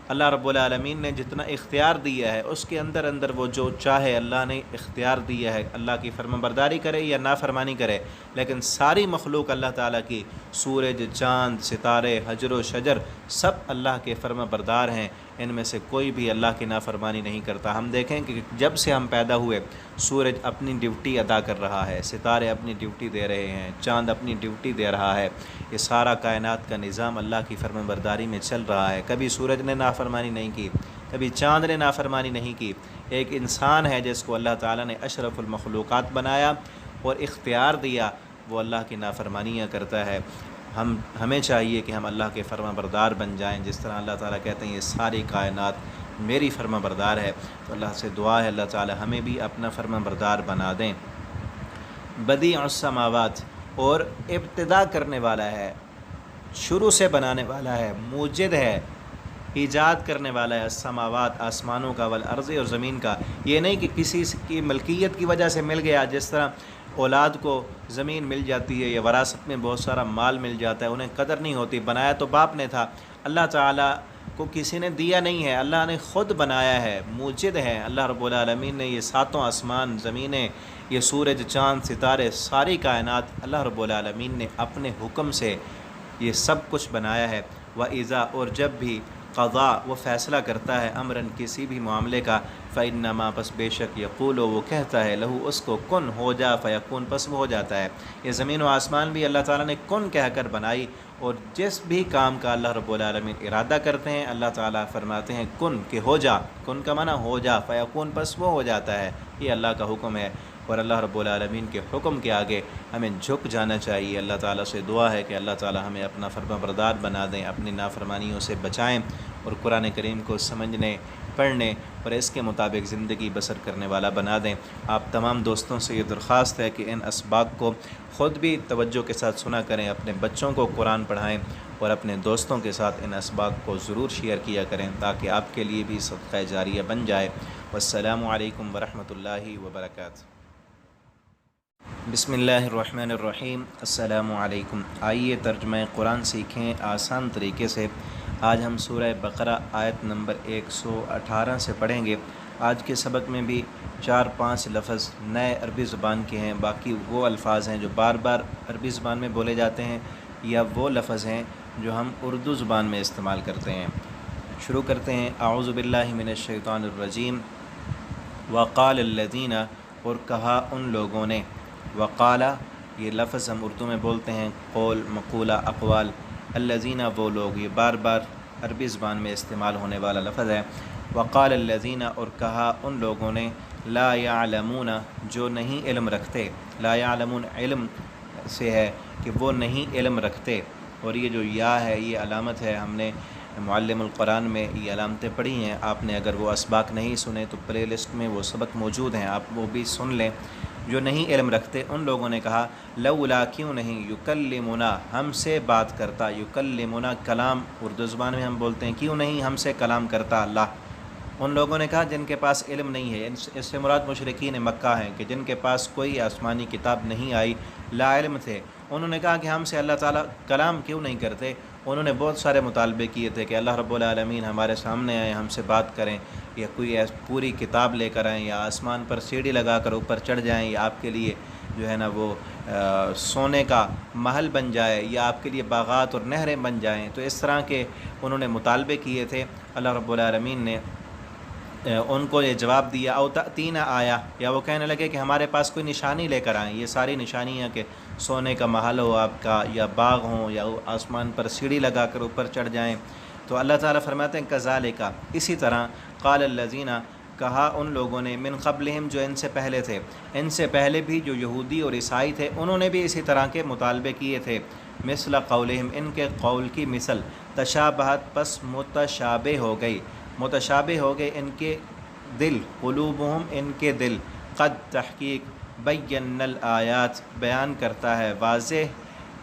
اللہ رب العالمین نے جتنا اختیار دیا ہے اس کے اندر اندر وہ جو چاہے اللہ نے اختیار دیا ہے، اللہ کی فرما برداری کرے یا نافرمانی کرے، لیکن ساری مخلوق اللہ تعالیٰ کی، سورج، چاند، ستارے، حجر و شجر، سب اللہ کے فرما بردار ہیں، ان میں سے کوئی بھی اللہ کی نافرمانی نہیں کرتا۔ ہم دیکھیں کہ جب سے ہم پیدا ہوئے سورج اپنی ڈیوٹی ادا کر رہا ہے، ستارے اپنی ڈیوٹی دے رہے ہیں، چاند اپنی ڈیوٹی دے رہا ہے، یہ سارا کائنات کا نظام اللہ کی فرما برداری میں چل رہا ہے۔ کبھی سورج نے نافرمانی نہیں کی، کبھی چاند نے نافرمانی نہیں کی۔ ایک انسان ہے جس کو اللہ تعالیٰ نے اشرف المخلوقات بنایا اور اختیار دیا، وہ اللہ کی نافرمانیاں کرتا ہے۔ ہمیں چاہیے کہ ہم اللہ کے فرما بردار بن جائیں، جس طرح اللہ تعالیٰ کہتے ہیں یہ ساری کائنات میری فرما بردار ہے، تو اللہ سے دعا ہے اللہ تعالیٰ ہمیں بھی اپنا فرما بردار بنا دیں۔ بدیع السماوات، اور ابتدا کرنے والا ہے، شروع سے بنانے والا ہے، موجد ہے، ایجاد کرنے والا ہے، السماوات، آسمانوں کا، والارض، اور زمین کا۔ یہ نہیں کہ کسی کی ملکیت کی وجہ سے مل گیا، جس طرح اولاد کو زمین مل جاتی ہے یا وراثت میں بہت سارا مال مل جاتا ہے، انہیں قدر نہیں ہوتی، بنایا تو باپ نے تھا، اللہ تعالیٰ کو کسی نے دیا نہیں ہے، اللہ نے خود بنایا ہے، موجد ہے۔ اللہ رب العالمین نے یہ ساتوں آسمان، زمینیں، یہ سورج، چاند، ستارے، ساری کائنات اللہ رب العالمین نے اپنے حکم سے یہ سب کچھ بنایا ہے۔ وَإِذَا، اور جب بھی، قضا، وہ فیصلہ کرتا ہے، امراً، کسی بھی معاملے کا، فَإِنَّمَا، پس بے شک، یقول، وہ کہتا ہے، لہو، اس کو، کن، ہو جا، فیکون، پس وہ ہو جاتا ہے۔ یہ زمین و آسمان بھی اللہ تعالیٰ نے کن کہہ کر بنائی، اور جس بھی کام کا اللہ رب العالمین ارادہ کرتے ہیں اللہ تعالیٰ فرماتے ہیں کن، کہ ہو جا، کن کا معنی ہو جا، فیکون، پس وہ ہو جاتا ہے۔ یہ اللہ کا حکم ہے، اور اللہ رب العالمین کے حکم کے آگے ہمیں جھک جانا چاہیے۔ اللہ تعالیٰ سے دعا ہے کہ اللہ تعالیٰ ہمیں اپنا فرما بردار بنا دیں، اپنی نافرمانیوں سے بچائیں، اور قرآن کریم کو سمجھنے، پڑھنے اور اس کے مطابق زندگی بسر کرنے والا بنا دیں۔ آپ تمام دوستوں سے یہ درخواست ہے کہ ان اسباق کو خود بھی توجہ کے ساتھ سنا کریں، اپنے بچوں کو قرآن پڑھائیں، اور اپنے دوستوں کے ساتھ ان اسباق کو ضرور شیئر کیا کریں تاکہ آپ کے لیے بھی صدقہ جاریہ بن جائے۔ والسلام علیکم ورحمۃ اللہ وبرکاتہ۔ بسم اللہ الرحمن الرحیم۔ السلام علیکم۔ آئیے ترجمہ قرآن سیکھیں آسان طریقے سے۔ آج ہم سورہ بقرہ آیت نمبر 118 سے پڑھیں گے۔ آج کے سبق میں بھی 4-5 لفظ نئے عربی زبان کے ہیں، باقی وہ الفاظ ہیں جو بار بار عربی زبان میں بولے جاتے ہیں، یا وہ لفظ ہیں جو ہم اردو زبان میں استعمال کرتے ہیں۔ شروع کرتے ہیں اعوذ باللہ من الشیطان الرجیم۔ وقال الذین، اور کہا ان لوگوں نے، وقال یہ لفظ ہم اردو میں بولتے ہیں قول، مقولہ، اقوال، الذین وہ لوگ، یہ بار بار عربی زبان میں استعمال ہونے والا لفظ ہے۔ وقال الذین، اور کہا ان لوگوں نے، لا یعلمون جو نہیں علم رکھتے، لا یعلمون علم سے ہے کہ وہ نہیں علم رکھتے، اور یہ جو یا ہے یہ علامت ہے، ہم نے معلم القرآن میں یہ علامتیں پڑھی ہیں، آپ نے اگر وہ اسباق نہیں سنے تو پلے لسٹ میں وہ سبق موجود ہیں، آپ وہ بھی سن لیں۔ جو نہیں علم رکھتے ان لوگوں نے کہا لولا کیوں نہیں، یکلمنا ہم سے بات کرتا، یکلمنا کلام اردو زبان میں ہم بولتے ہیں، کیوں نہیں ہم سے کلام کرتا اللہ۔ ان لوگوں نے کہا جن کے پاس علم نہیں ہے، اس سے مراد مشرکین مکہ ہیں کہ جن کے پاس کوئی آسمانی کتاب نہیں آئی، لا علم تھے، انہوں نے کہا کہ ہم سے اللہ تعالیٰ کلام کیوں نہیں کرتے۔ انہوں نے بہت سارے مطالبے کیے تھے کہ اللہ رب العالمین ہمارے سامنے آئیں، ہم سے بات کریں، یا کوئی پوری کتاب لے کر آئیں، یا آسمان پر سیڑھی لگا کر اوپر چڑھ جائیں، یا آپ کے لیے جو ہے نا وہ سونے کا محل بن جائے، یا آپ کے لیے باغات اور نہریں بن جائیں۔ تو اس طرح کے انہوں نے مطالبے کیے تھے۔ اللہ رب العالمین نے ان کو یہ جواب دیا، او تأتینا آیا، یا وہ کہنے لگے کہ ہمارے پاس کوئی نشانی لے کر آئیں۔ یہ ساری نشانیاں کہ سونے کا محل ہو آپ کا، یا باغ ہوں، یا آسمان پر سیڑھی لگا کر اوپر چڑھ جائیں۔ تو اللہ تعالیٰ فرماتے ہیں کذالک، اسی طرح، قال الذین، کہا ان لوگوں نے، من قبلہم جو ان سے پہلے تھے، ان سے پہلے بھی جو یہودی اور عیسائی تھے انہوں نے بھی اسی طرح کے مطالبے کیے تھے، مثل قولہم، ان کے قول کی مثل، تشابہت پس متشابہ ہو گئی، متشابہ ہو گئے ان کے دل، قلوبہم ان کے دل، قد تحقیق، بینا الآیات بیان کرتا ہے، واضح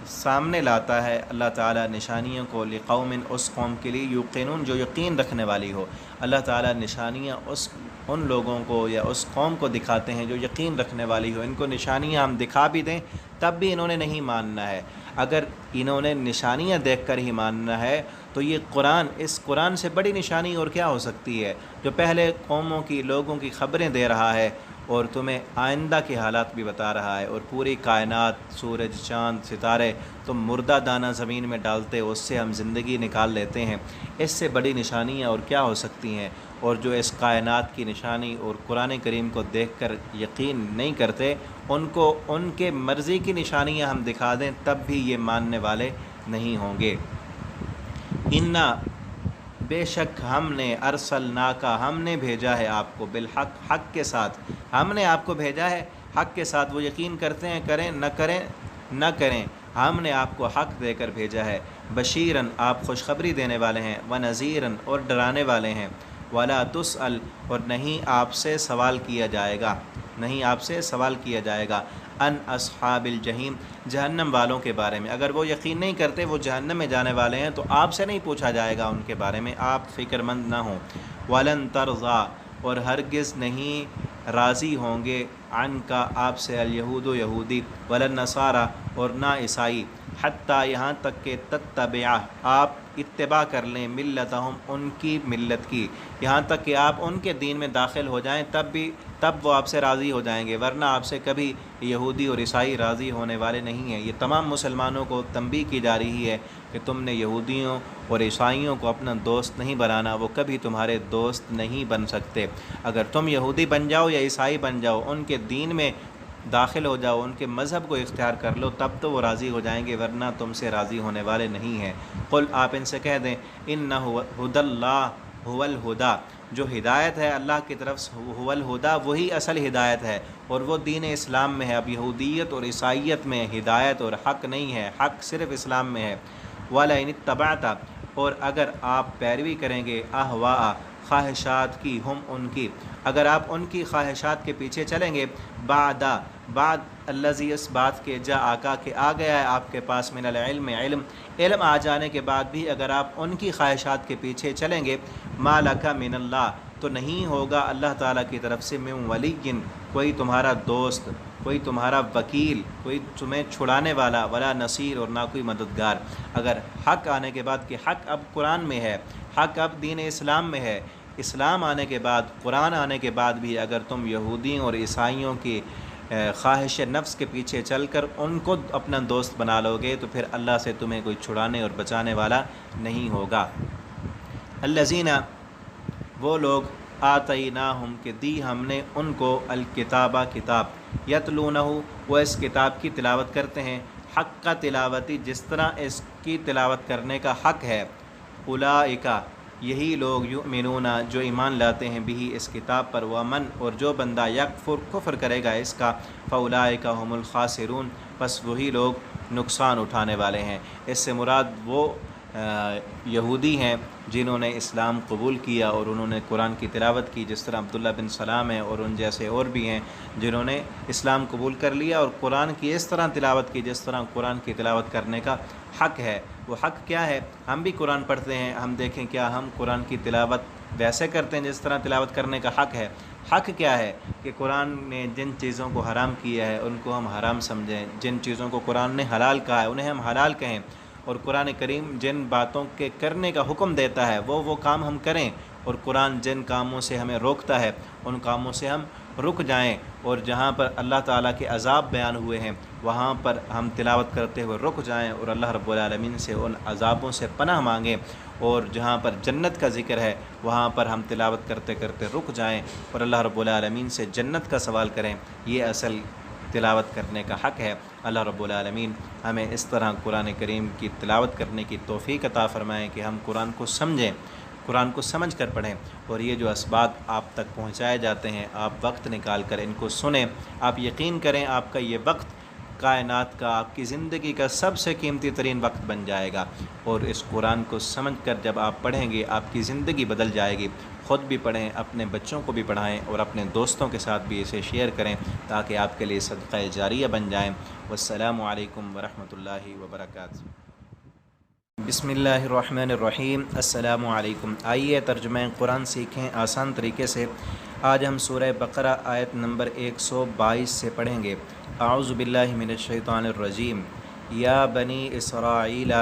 سامنے لاتا ہے اللہ تعالیٰ نشانیوں کو، لقوم اس قوم کے لیے، یوقنون جو یقین رکھنے والی ہو۔ اللہ تعالیٰ نشانیاں ان لوگوں کو یا اس قوم کو دکھاتے ہیں جو یقین رکھنے والی ہو۔ ان کو نشانیاں ہم دکھا بھی دیں تب بھی انہوں نے نہیں ماننا ہے۔ اگر انہوں نے نشانیاں دیکھ کر ہی ماننا ہے تو یہ قرآن، اس قرآن سے بڑی نشانی اور کیا ہو سکتی ہے، جو پہلے قوموں کی، لوگوں کی خبریں دے رہا ہے اور تمہیں آئندہ کے حالات بھی بتا رہا ہے، اور پوری کائنات، سورج، چاند، ستارے تم مردہ دانہ زمین میں ڈالتے ہو، اس سے ہم زندگی نکال لیتے ہیں، اس سے بڑی نشانیاں اور کیا ہو سکتی ہیں۔ اور جو اس کائنات کی نشانی اور قرآن کریم کو دیکھ کر یقین نہیں کرتے، ان کو ان کے مرضی کی نشانیاں ہم دکھا دیں تب بھی یہ ماننے والے نہیں ہوں گے۔ انا بے شک ہم نے، ارسلناک ہم نے بھیجا ہے آپ کو، بالحق حق کے ساتھ، ہم نے آپ کو بھیجا ہے حق کے ساتھ۔ وہ یقین کرتے ہیں کریں، نہ کریں نہ کریں، ہم نے آپ کو حق دے کر بھیجا ہے۔ بشیرن آپ خوشخبری دینے والے ہیں، ونذیرن اور ڈرانے والے ہیں، ولا تسأل اور نہیں آپ سے سوال کیا جائے گا، نہیں آپ سے سوال کیا جائے گا، ان اصحاب الجحیم جہنم والوں کے بارے میں۔ اگر وہ یقین نہیں کرتے وہ جہنم میں جانے والے ہیں تو آپ سے نہیں پوچھا جائے گا ان کے بارے میں، آپ فکر مند نہ ہوں۔ ولن ترضا اور ہرگز نہیں راضی ہوں گے، عن کا آپ سے، الیہود و یہودی، ولن نصارا اور نہ عیسائی، حتیٰ یہاں تک کہ تتبع آپ اتباع کر لیں، ملتہم ان کی ملت کی، یہاں تک کہ آپ ان کے دین میں داخل ہو جائیں تب وہ آپ سے راضی ہو جائیں گے، ورنہ آپ سے کبھی یہودی اور عیسائی راضی ہونے والے نہیں ہیں۔ یہ تمام مسلمانوں کو تنبیہ کی جا رہی ہے کہ تم نے یہودیوں اور عیسائیوں کو اپنا دوست نہیں بنانا، وہ کبھی تمہارے دوست نہیں بن سکتے۔ اگر تم یہودی بن جاؤ یا عیسائی بن جاؤ، ان کے دین میں داخل ہو جاؤ، ان کے مذہب کو اختیار کر لو، تب تو وہ راضی ہو جائیں گے، ورنہ تم سے راضی ہونے والے نہیں ہیں۔ قل آپ ان سے کہہ دیں، انہ ھدی اللہ ھو الھدی جو ہدایت ہے اللہ کی طرف سے، ھو الھدی وہی اصل ہدایت ہے، اور وہ دین اسلام میں ہے۔ اب یہودیت اور عیسائیت میں ہدایت اور حق نہیں ہے، حق صرف اسلام میں ہے۔ وَلَئِنِ اتَّبَعْتَ اور اگر آپ پیروی کریں گے، اہواء خواہشات کی، ہم ان کی، اگر آپ ان کی خواہشات کے پیچھے چلیں گے، بعد الذی اس بات کے جا آقا کہ آ گیا ہے آپ کے پاس، من العلم علم آ جانے کے بعد بھی اگر آپ ان کی خواہشات کے پیچھے چلیں گے، ما لک من اللہ تو نہیں ہوگا اللہ تعالیٰ کی طرف سے، من ولی کوئی تمہارا دوست، کوئی تمہارا وکیل، کوئی تمہیں چھڑانے والا، ولا نصیر اور نہ کوئی مددگار۔ اگر حق آنے کے بعد کہ حق اب قرآن میں ہے، حق اب دین اسلام میں ہے، اسلام آنے کے بعد، قرآن آنے کے بعد بھی اگر تم یہودیوں اور عیسائیوں کی خواہش نفس کے پیچھے چل کر ان کو اپنا دوست بنا لو گے تو پھر اللہ سے تمہیں کوئی چھڑانے اور بچانے والا نہیں ہوگا۔ الذین، وہ لوگ، آتیناہم، کہ دی ہم نے ان کو، الکتابہ، کتاب، یتلونہ، وہ اس کتاب کی تلاوت کرتے ہیں، حق کا تلاوتی، جس طرح اس کی تلاوت کرنے کا حق ہے، اولئک، یہی لوگ، یؤمنون، جو ایمان لاتے ہیں، بھی اس کتاب پر، ومن، اور جو بندہ، یکفر، کفر کرے گا اس کا، فاولئک هم الخاسرون، پس وہی لوگ نقصان اٹھانے والے ہیں۔ اس سے مراد وہ یہودی ہیں جنہوں نے اسلام قبول کیا اور انہوں نے قرآن کی تلاوت کی، جس طرح عبداللہ بن سلام ہیں اور ان جیسے اور بھی ہیں جنہوں نے اسلام قبول کر لیا اور قرآن کی اس طرح تلاوت کی جس طرح قرآن کی تلاوت کرنے کا حق ہے۔ وہ حق کیا ہے؟ ہم بھی قرآن پڑھتے ہیں، ہم دیکھیں کیا ہم قرآن کی تلاوت ویسے کرتے ہیں جس طرح تلاوت کرنے کا حق ہے؟ حق کیا ہے؟ کہ قرآن نے جن چیزوں کو حرام کیا ہے ان کو ہم حرام سمجھیں، جن چیزوں کو قرآن نے حلال کہا ہے انہیں ہم حلال کہیں، اور قرآن کریم جن باتوں کے کرنے کا حکم دیتا ہے وہ کام ہم کریں، اور قرآن جن کاموں سے ہمیں روکتا ہے ان کاموں سے ہم رک جائیں، اور جہاں پر اللہ تعالیٰ کے عذاب بیان ہوئے ہیں وہاں پر ہم تلاوت کرتے ہوئے رک جائیں اور اللہ رب العالمین سے ان عذابوں سے پناہ مانگیں، اور جہاں پر جنت کا ذکر ہے وہاں پر ہم تلاوت کرتے کرتے رک جائیں اور اللہ رب العالمین سے جنت کا سوال کریں۔ یہ اصل تلاوت کرنے کا حق ہے۔ اللہ رب العالمین ہمیں اس طرح قرآن کریم کی تلاوت کرنے کی توفیق عطا فرمائیں کہ ہم قرآن کو سمجھیں، قرآن کو سمجھ کر پڑھیں، اور یہ جو اسباق آپ تک پہنچائے جاتے ہیں آپ وقت نکال کر ان کو سنیں۔ آپ یقین کریں آپ کا یہ وقت کائنات کا، آپ کی زندگی کا سب سے قیمتی ترین وقت بن جائے گا، اور اس قرآن کو سمجھ کر جب آپ پڑھیں گے آپ کی زندگی بدل جائے گی۔ خود بھی پڑھیں، اپنے بچوں کو بھی پڑھائیں، اور اپنے دوستوں کے ساتھ بھی اسے شیئر کریں تاکہ آپ کے لیے صدقہ جاریہ بن جائیں۔ والسلام علیکم ورحمۃ اللہ وبرکاتہ۔ بسم اللہ الرحمن الرحیم۔ السلام علیکم۔ آئیے ترجمہ قرآن سیکھیں آسان طریقے سے۔ آج ہم سورہ بقرہ آیت نمبر 122 سے پڑھیں گے۔ اعوذ باللہ من الشیطان الرجیم۔ یا بنی اسرائیل،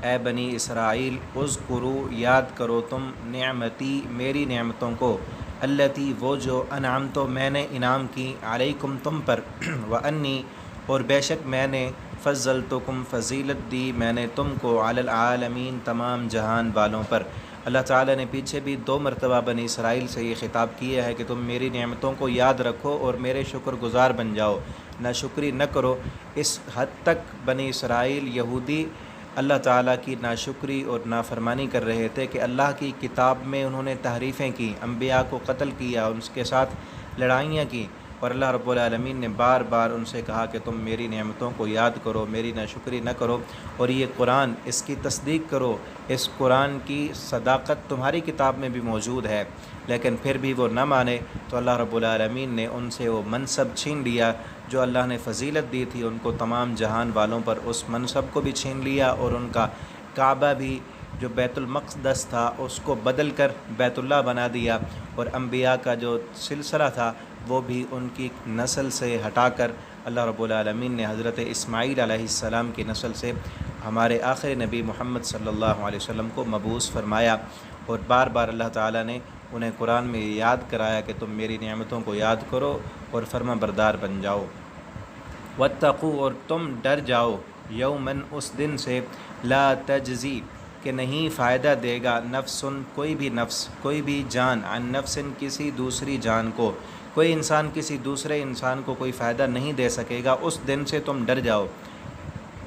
اے بنی اسرائیل، اذکروا، یاد کرو تم، نعمتی، میری نعمتوں کو، التی، وہ جو، انعمت، میں نے انعام کی، علیکم، تم پر، وانی، اور بے شک میں نے، فضلتکم، فضیلت دی میں نے تم کو، علی العالمین، تمام جہان والوں پر۔ اللہ تعالیٰ نے پیچھے بھی 2 مرتبہ بنی اسرائیل سے یہ خطاب کیا ہے کہ تم میری نعمتوں کو یاد رکھو اور میرے شکر گزار بن جاؤ، ناشکری نہ کرو۔ اس حد تک بنی اسرائیل یہودی اللہ تعالیٰ کی ناشکری اور نافرمانی کر رہے تھے کہ اللہ کی کتاب میں انہوں نے تحریفیں کی، انبیاء کو قتل کیا، ان کے ساتھ لڑائیاں کی، اور اللہ رب العالمین نے بار بار ان سے کہا کہ تم میری نعمتوں کو یاد کرو، میری ناشکری نہ کرو، اور یہ قرآن، اس کی تصدیق کرو، اس قرآن کی صداقت تمہاری کتاب میں بھی موجود ہے۔ لیکن پھر بھی وہ نہ مانے تو اللہ رب العالمین نے ان سے وہ منصب چھین لیا جو اللہ نے فضیلت دی تھی ان کو تمام جہان والوں پر، اس منصب کو بھی چھین لیا، اور ان کا کعبہ بھی جو بیت المقدس تھا اس کو بدل کر بیت اللہ بنا دیا، اور انبیاء کا جو سلسلہ تھا وہ بھی ان کی نسل سے ہٹا کر اللہ رب العالمین نے حضرت اسماعیل علیہ السلام کی نسل سے ہمارے آخری نبی محمد صلی اللہ علیہ وسلم کو مبعوث فرمایا، اور بار بار اللہ تعالیٰ نے انہیں قرآن میں یاد کرایا کہ تم میری نعمتوں کو یاد کرو اور فرما بردار بن جاؤ۔ واتقوا، اور تم ڈر جاؤ، یومن، اس دن سے، لا تجزی، کہ نہیں فائدہ دے گا، نفس، کوئی بھی نفس، کوئی بھی جان، عن نفس، کسی دوسری جان کو، کوئی انسان کسی دوسرے انسان کو کوئی فائدہ نہیں دے سکے گا، اس دن سے تم ڈر جاؤ۔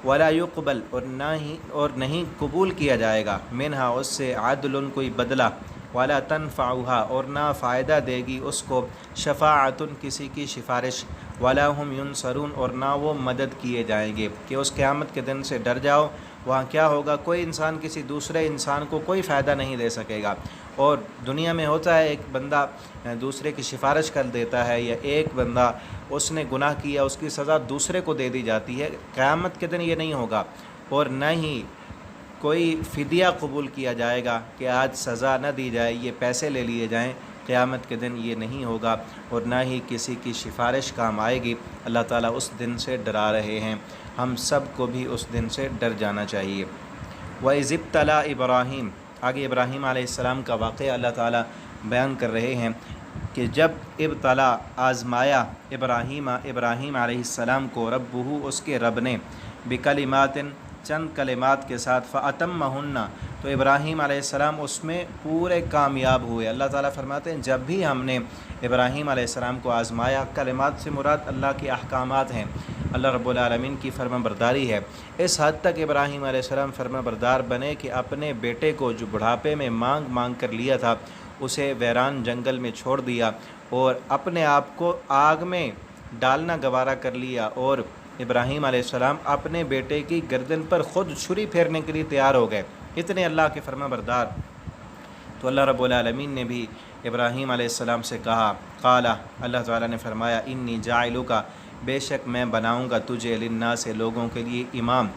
ولا يقبل، اور نہیں قبول کیا جائے گا، منہا، اس سے، عدل، کوئی بدلہ، ولا تنفعها، اور نہ فائدہ دے گی اس کو، شفاعت، کسی کی سفارش، ولا هم ينصرون، اور نہ وہ مدد کیے جائیں گے۔ کہ اس قیامت کے دن سے ڈر جاؤ، وہاں کیا ہوگا، کوئی انسان کسی دوسرے انسان کو کوئی فائدہ نہیں دے سکے گا۔ اور دنیا میں ہوتا ہے ایک بندہ دوسرے کی سفارش کر دیتا ہے، یا ایک بندہ اس نے گناہ کیا اس کی سزا دوسرے کو دے دی جاتی ہے، قیامت کے دن یہ نہیں ہوگا، اور نہ ہی کوئی فدیہ قبول کیا جائے گا کہ آج سزا نہ دی جائے، یہ پیسے لے لیے جائیں، قیامت کے دن یہ نہیں ہوگا، اور نہ ہی کسی کی سفارش کام آئے گی۔ اللہ تعالیٰ اس دن سے ڈرا رہے ہیں، ہم سب کو بھی اس دن سے ڈر جانا چاہیے۔ وَإِذِ ابْتَلَىٰ إِبْرَاهِيمَ، آگے ابراہیم علیہ السلام کا واقعہ اللہ تعالیٰ بیان کر رہے ہیں۔ کہ جب ابتلا آزمایا ابراہیم علیہ السلام کو ربہ اس کے رب نے بکلمات چند کلمات کے ساتھ فاتمہن تو ابراہیم علیہ السلام اس میں پورے کامیاب ہوئے۔ اللہ تعالیٰ فرماتے ہیں جب بھی ہم نے ابراہیم علیہ السلام کو آزمایا، کلمات سے مراد اللہ کے احکامات ہیں، اللہ رب العالمین کی فرما برداری ہے، اس حد تک ابراہیم علیہ السلام فرما بردار بنے کہ اپنے بیٹے کو جو بڑھاپے میں مانگ کر لیا تھا اسے ویران جنگل میں چھوڑ دیا اور اپنے آپ کو آگ میں ڈالنا گوارا کر لیا، اور ابراہیم علیہ السلام اپنے بیٹے کی گردن پر خود چھری پھیرنے کے لیے تیار ہو گئے، اتنے اللہ کے فرما بردار۔ تو اللہ رب العالمین نے بھی ابراہیم علیہ السلام سے کہا، قال اللہ تعالیٰ نے فرمایا انی جاعلک بے شک میں بناؤں گا تجھے للناس لوگوں کے لیے امام۔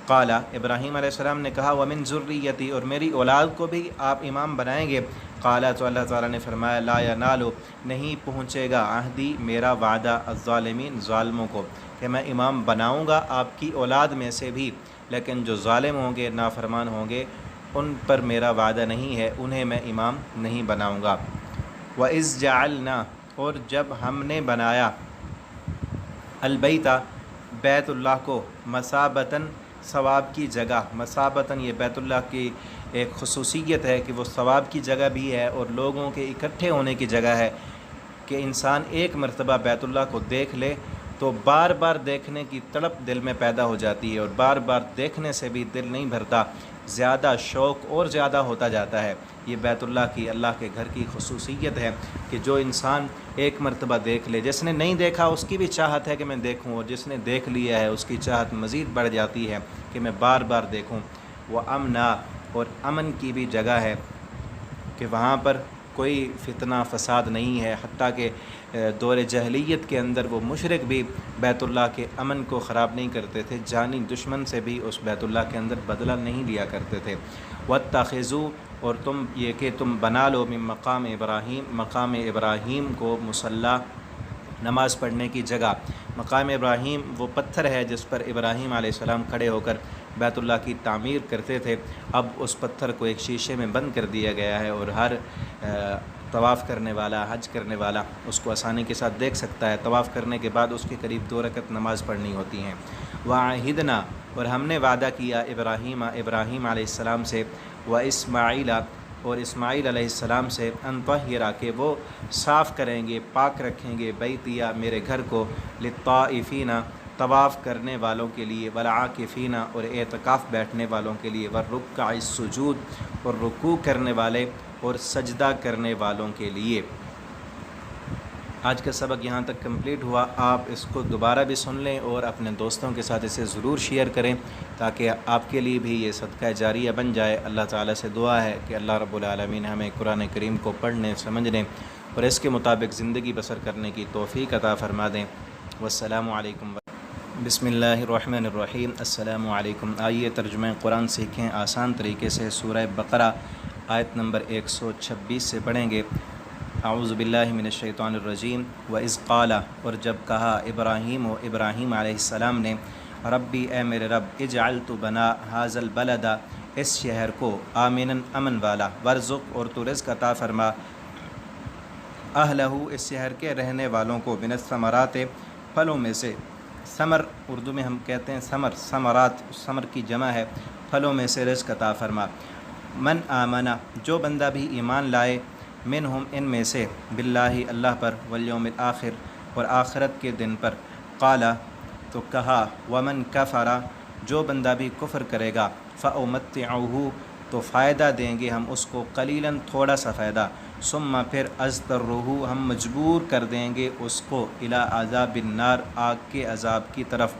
قال ابراہیم علیہ السلام نے کہا ومن ذریتی اور میری اولاد کو بھی آپ امام بنائیں گے۔ قال تو اللہ تعالیٰ نے فرمایا لا ینال نہیں پہنچے گا عہدی میرا وعدہ الظالمین ظالموں کو، کہ میں امام بناؤں گا آپ کی اولاد میں سے بھی، لیکن جو ظالم ہوں گے نافرمان ہوں گے ان پر میرا وعدہ نہیں ہے، انہیں میں امام نہیں بناؤں گا۔ وَإِذْ جَعَلْنَا اور جب ہم نے بنایا البیتہ بیت اللہ کو مثابتاً ثواب کی جگہ، مثابتاً یہ بیت اللہ کی ایک خصوصیت ہے کہ وہ ثواب کی جگہ بھی ہے اور لوگوں کے اکٹھے ہونے کی جگہ ہے، کہ انسان ایک مرتبہ بیت اللہ کو دیکھ لے تو بار بار دیکھنے کی تڑپ دل میں پیدا ہو جاتی ہے، اور بار بار دیکھنے سے بھی دل نہیں بھرتا، زیادہ شوق اور زیادہ ہوتا جاتا ہے۔ یہ بیت اللہ کی، اللہ کے گھر کی خصوصیت ہے کہ جو انسان ایک مرتبہ دیکھ لے، جس نے نہیں دیکھا اس کی بھی چاہت ہے کہ میں دیکھوں، اور جس نے دیکھ لیا ہے اس کی چاہت مزید بڑھ جاتی ہے کہ میں بار بار دیکھوں۔ وہ امنا اور امن کی بھی جگہ ہے کہ وہاں پر کوئی فتنہ فساد نہیں ہے، حتیٰ کہ دور جاہلیت کے اندر وہ مشرک بھی بیت اللہ کے امن کو خراب نہیں کرتے تھے، جانی دشمن سے بھی اس بیت اللہ کے اندر بدلہ نہیں لیا کرتے تھے۔ وَاتَّخِذُوا اور تم یہ کہ تم بنا لو من مقام ابراہیم کو مصلی نماز پڑھنے کی جگہ۔ مقام ابراہیم وہ پتھر ہے جس پر ابراہیم علیہ السلام کھڑے ہو کر بیت اللہ کی تعمیر کرتے تھے، اب اس پتھر کو ایک شیشے میں بند کر دیا گیا ہے، اور ہر طواف کرنے والا، حج کرنے والا اس کو آسانی کے ساتھ دیکھ سکتا ہے۔ طواف کرنے کے بعد اس کے قریب 2 رکعت نماز پڑھنی ہوتی ہیں۔ وَعَهِدْنَا اور ہم نے وعدہ کیا ابراہیم علیہ السلام سے، وَإِسْمَاعِيلَ اور اسماعیل علیہ السلام سے، ان طہرا کہ وہ صاف کریں گے، پاک رکھیں گے، بیتیا میرے گھر کو، للطائفین طواف کرنے والوں کے لیے، والعاکفین اور اعتکاف بیٹھنے والوں کے لیے، والرکع السجود اور رکوع کرنے والے اور سجدہ کرنے والوں کے لیے۔ آج کا سبق یہاں تک کمپلیٹ ہوا۔ آپ اس کو دوبارہ بھی سن لیں اور اپنے دوستوں کے ساتھ اسے ضرور شیئر کریں تاکہ آپ کے لیے بھی یہ صدقہ جاریہ بن جائے۔ اللہ تعالیٰ سے دعا ہے کہ اللہ رب العالمین ہمیں قرآن کریم کو پڑھنے، سمجھنے اور اس کے مطابق زندگی بسر کرنے کی توفیق عطا فرما دیں۔ والسلام علیکم۔ بسم اللہ الرحمن الرحیم۔ السلام علیکم۔ آئیے ترجمہ قرآن سیکھیں آسان طریقے سے۔ سورہ بقرہ آیت نمبر 126 سے پڑھیں گے۔ اعوذ باللہ من الشیطان الرجیم۔ وَإِذْ قَالَ اور جب کہا ابراہیم علیہ السلام نے، ربی اے میرے رب، اجعل تو بنا ھذا البلد اس شہر کو، آمناً امن والا، وارزق اور تو رزق عطا فرما، اہلہ اس شہر کے رہنے والوں کو، من الثمرات پھلوں میں سے، ثمر اردو میں ہم کہتے ہیں ثمرات، ثمر کی جمع ہے، پھلوں میں سے رزق عطا فرما، من آمنا جو بندہ بھی ایمان لائے، منہم ان میں سے، باللہ اللہ پر، والیوم الآخر اور آخرت کے دن پر، قال تو کہا، ومن کفر جو بندہ بھی کفر کرے گا، فأمتعہ تو فائدہ دیں گے ہم اس کو، قلیلاً تھوڑا سا فائدہ، ثم پھر اضطرہ ہم مجبور کر دیں گے اس کو، الی عذاب النار آگ کے عذاب کی طرف،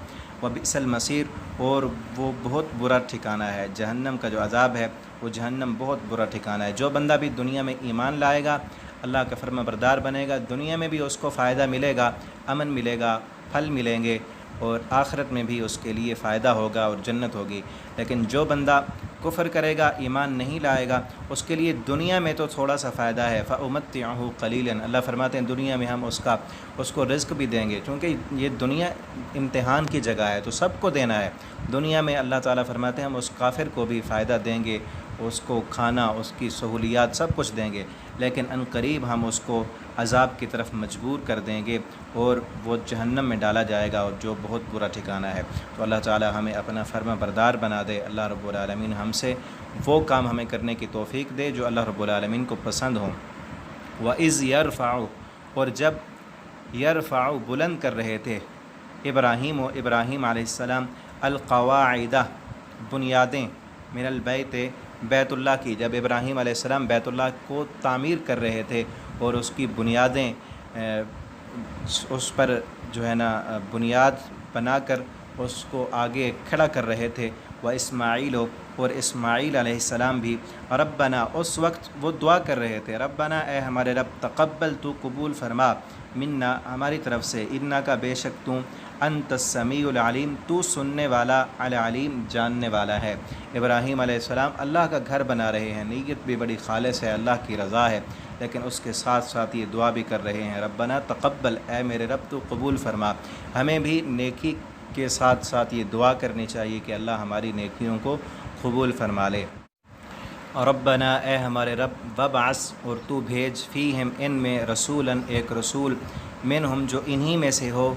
وبئس المصیر اور وہ بہت برا ٹھکانہ ہے، جہنم کا جو عذاب ہے وہ جہنم بہت برا ٹھکانہ ہے۔ جو بندہ بھی دنیا میں ایمان لائے گا، اللہ کا فرما بردار بنے گا، دنیا میں بھی اس کو فائدہ ملے گا، امن ملے گا، پھل ملیں گے، اور آخرت میں بھی اس کے لیے فائدہ ہوگا اور جنت ہوگی۔ لیکن جو بندہ کفر کرے گا، ایمان نہیں لائے گا، اس کے لیے دنیا میں تو تھوڑا سا فائدہ ہے، فأمتعہ قلیلاً اللہ فرماتے ہیں دنیا میں ہم اس کو رزق بھی دیں گے، کیونکہ یہ دنیا امتحان کی جگہ ہے تو سب کو دینا ہے، دنیا میں اللہ تعالیٰ فرماتے ہیں ہم اس کافر کو بھی فائدہ دیں گے، اس کو کھانا، اس کی سہولیات سب کچھ دیں گے، لیکن ان قریب ہم اس کو عذاب کی طرف مجبور کر دیں گے اور وہ جہنم میں ڈالا جائے گا، اور جو بہت برا ٹھکانہ ہے۔ تو اللہ تعالیٰ ہمیں اپنا فرما بردار بنا دے۔ اللہ رب العالمین ہم سے وہ کام ہمیں کرنے کی توفیق دے جو اللہ رب العالمین کو پسند ہوں۔ وَإِذْ يَرْفَعُ، اور جب یرفع بلند کر رہے تھے ابراہیم علیہ السلام القواعد بنیادیں من البیت بیت اللہ کی، جب ابراہیم علیہ السلام بیت اللہ کو تعمیر کر رہے تھے اور اس کی بنیادیں اس پر جو ہے نا بنیاد بنا کر اس کو آگے کھڑا کر رہے تھے، وہ اسماعیل اور اسماعیل علیہ السلام بھی ربنا، اس وقت وہ دعا کر رہے تھے ربنا اے ہمارے رب تقبل تو قبول فرما منا ہماری طرف سے، انا کا بے شک تو انت السمیع العلیم تو سننے والا العلیم جاننے والا ہے۔ ابراہیم علیہ السلام اللہ کا گھر بنا رہے ہیں، نیت بھی بڑی خالص ہے، اللہ کی رضا ہے، لیکن اس کے ساتھ ساتھ یہ دعا بھی کر رہے ہیں ربنا تقبل اے میرے رب تو قبول فرما۔ ہمیں بھی نیکی کے ساتھ ساتھ یہ دعا کرنی چاہیے کہ اللہ ہماری نیکیوں کو قبول فرما لے۔ ربنا اے ہمارے رب وابعث اور تو بھیج فیہم ان میں رسولاً ایک رسول منہم جو انہی میں سے ہو،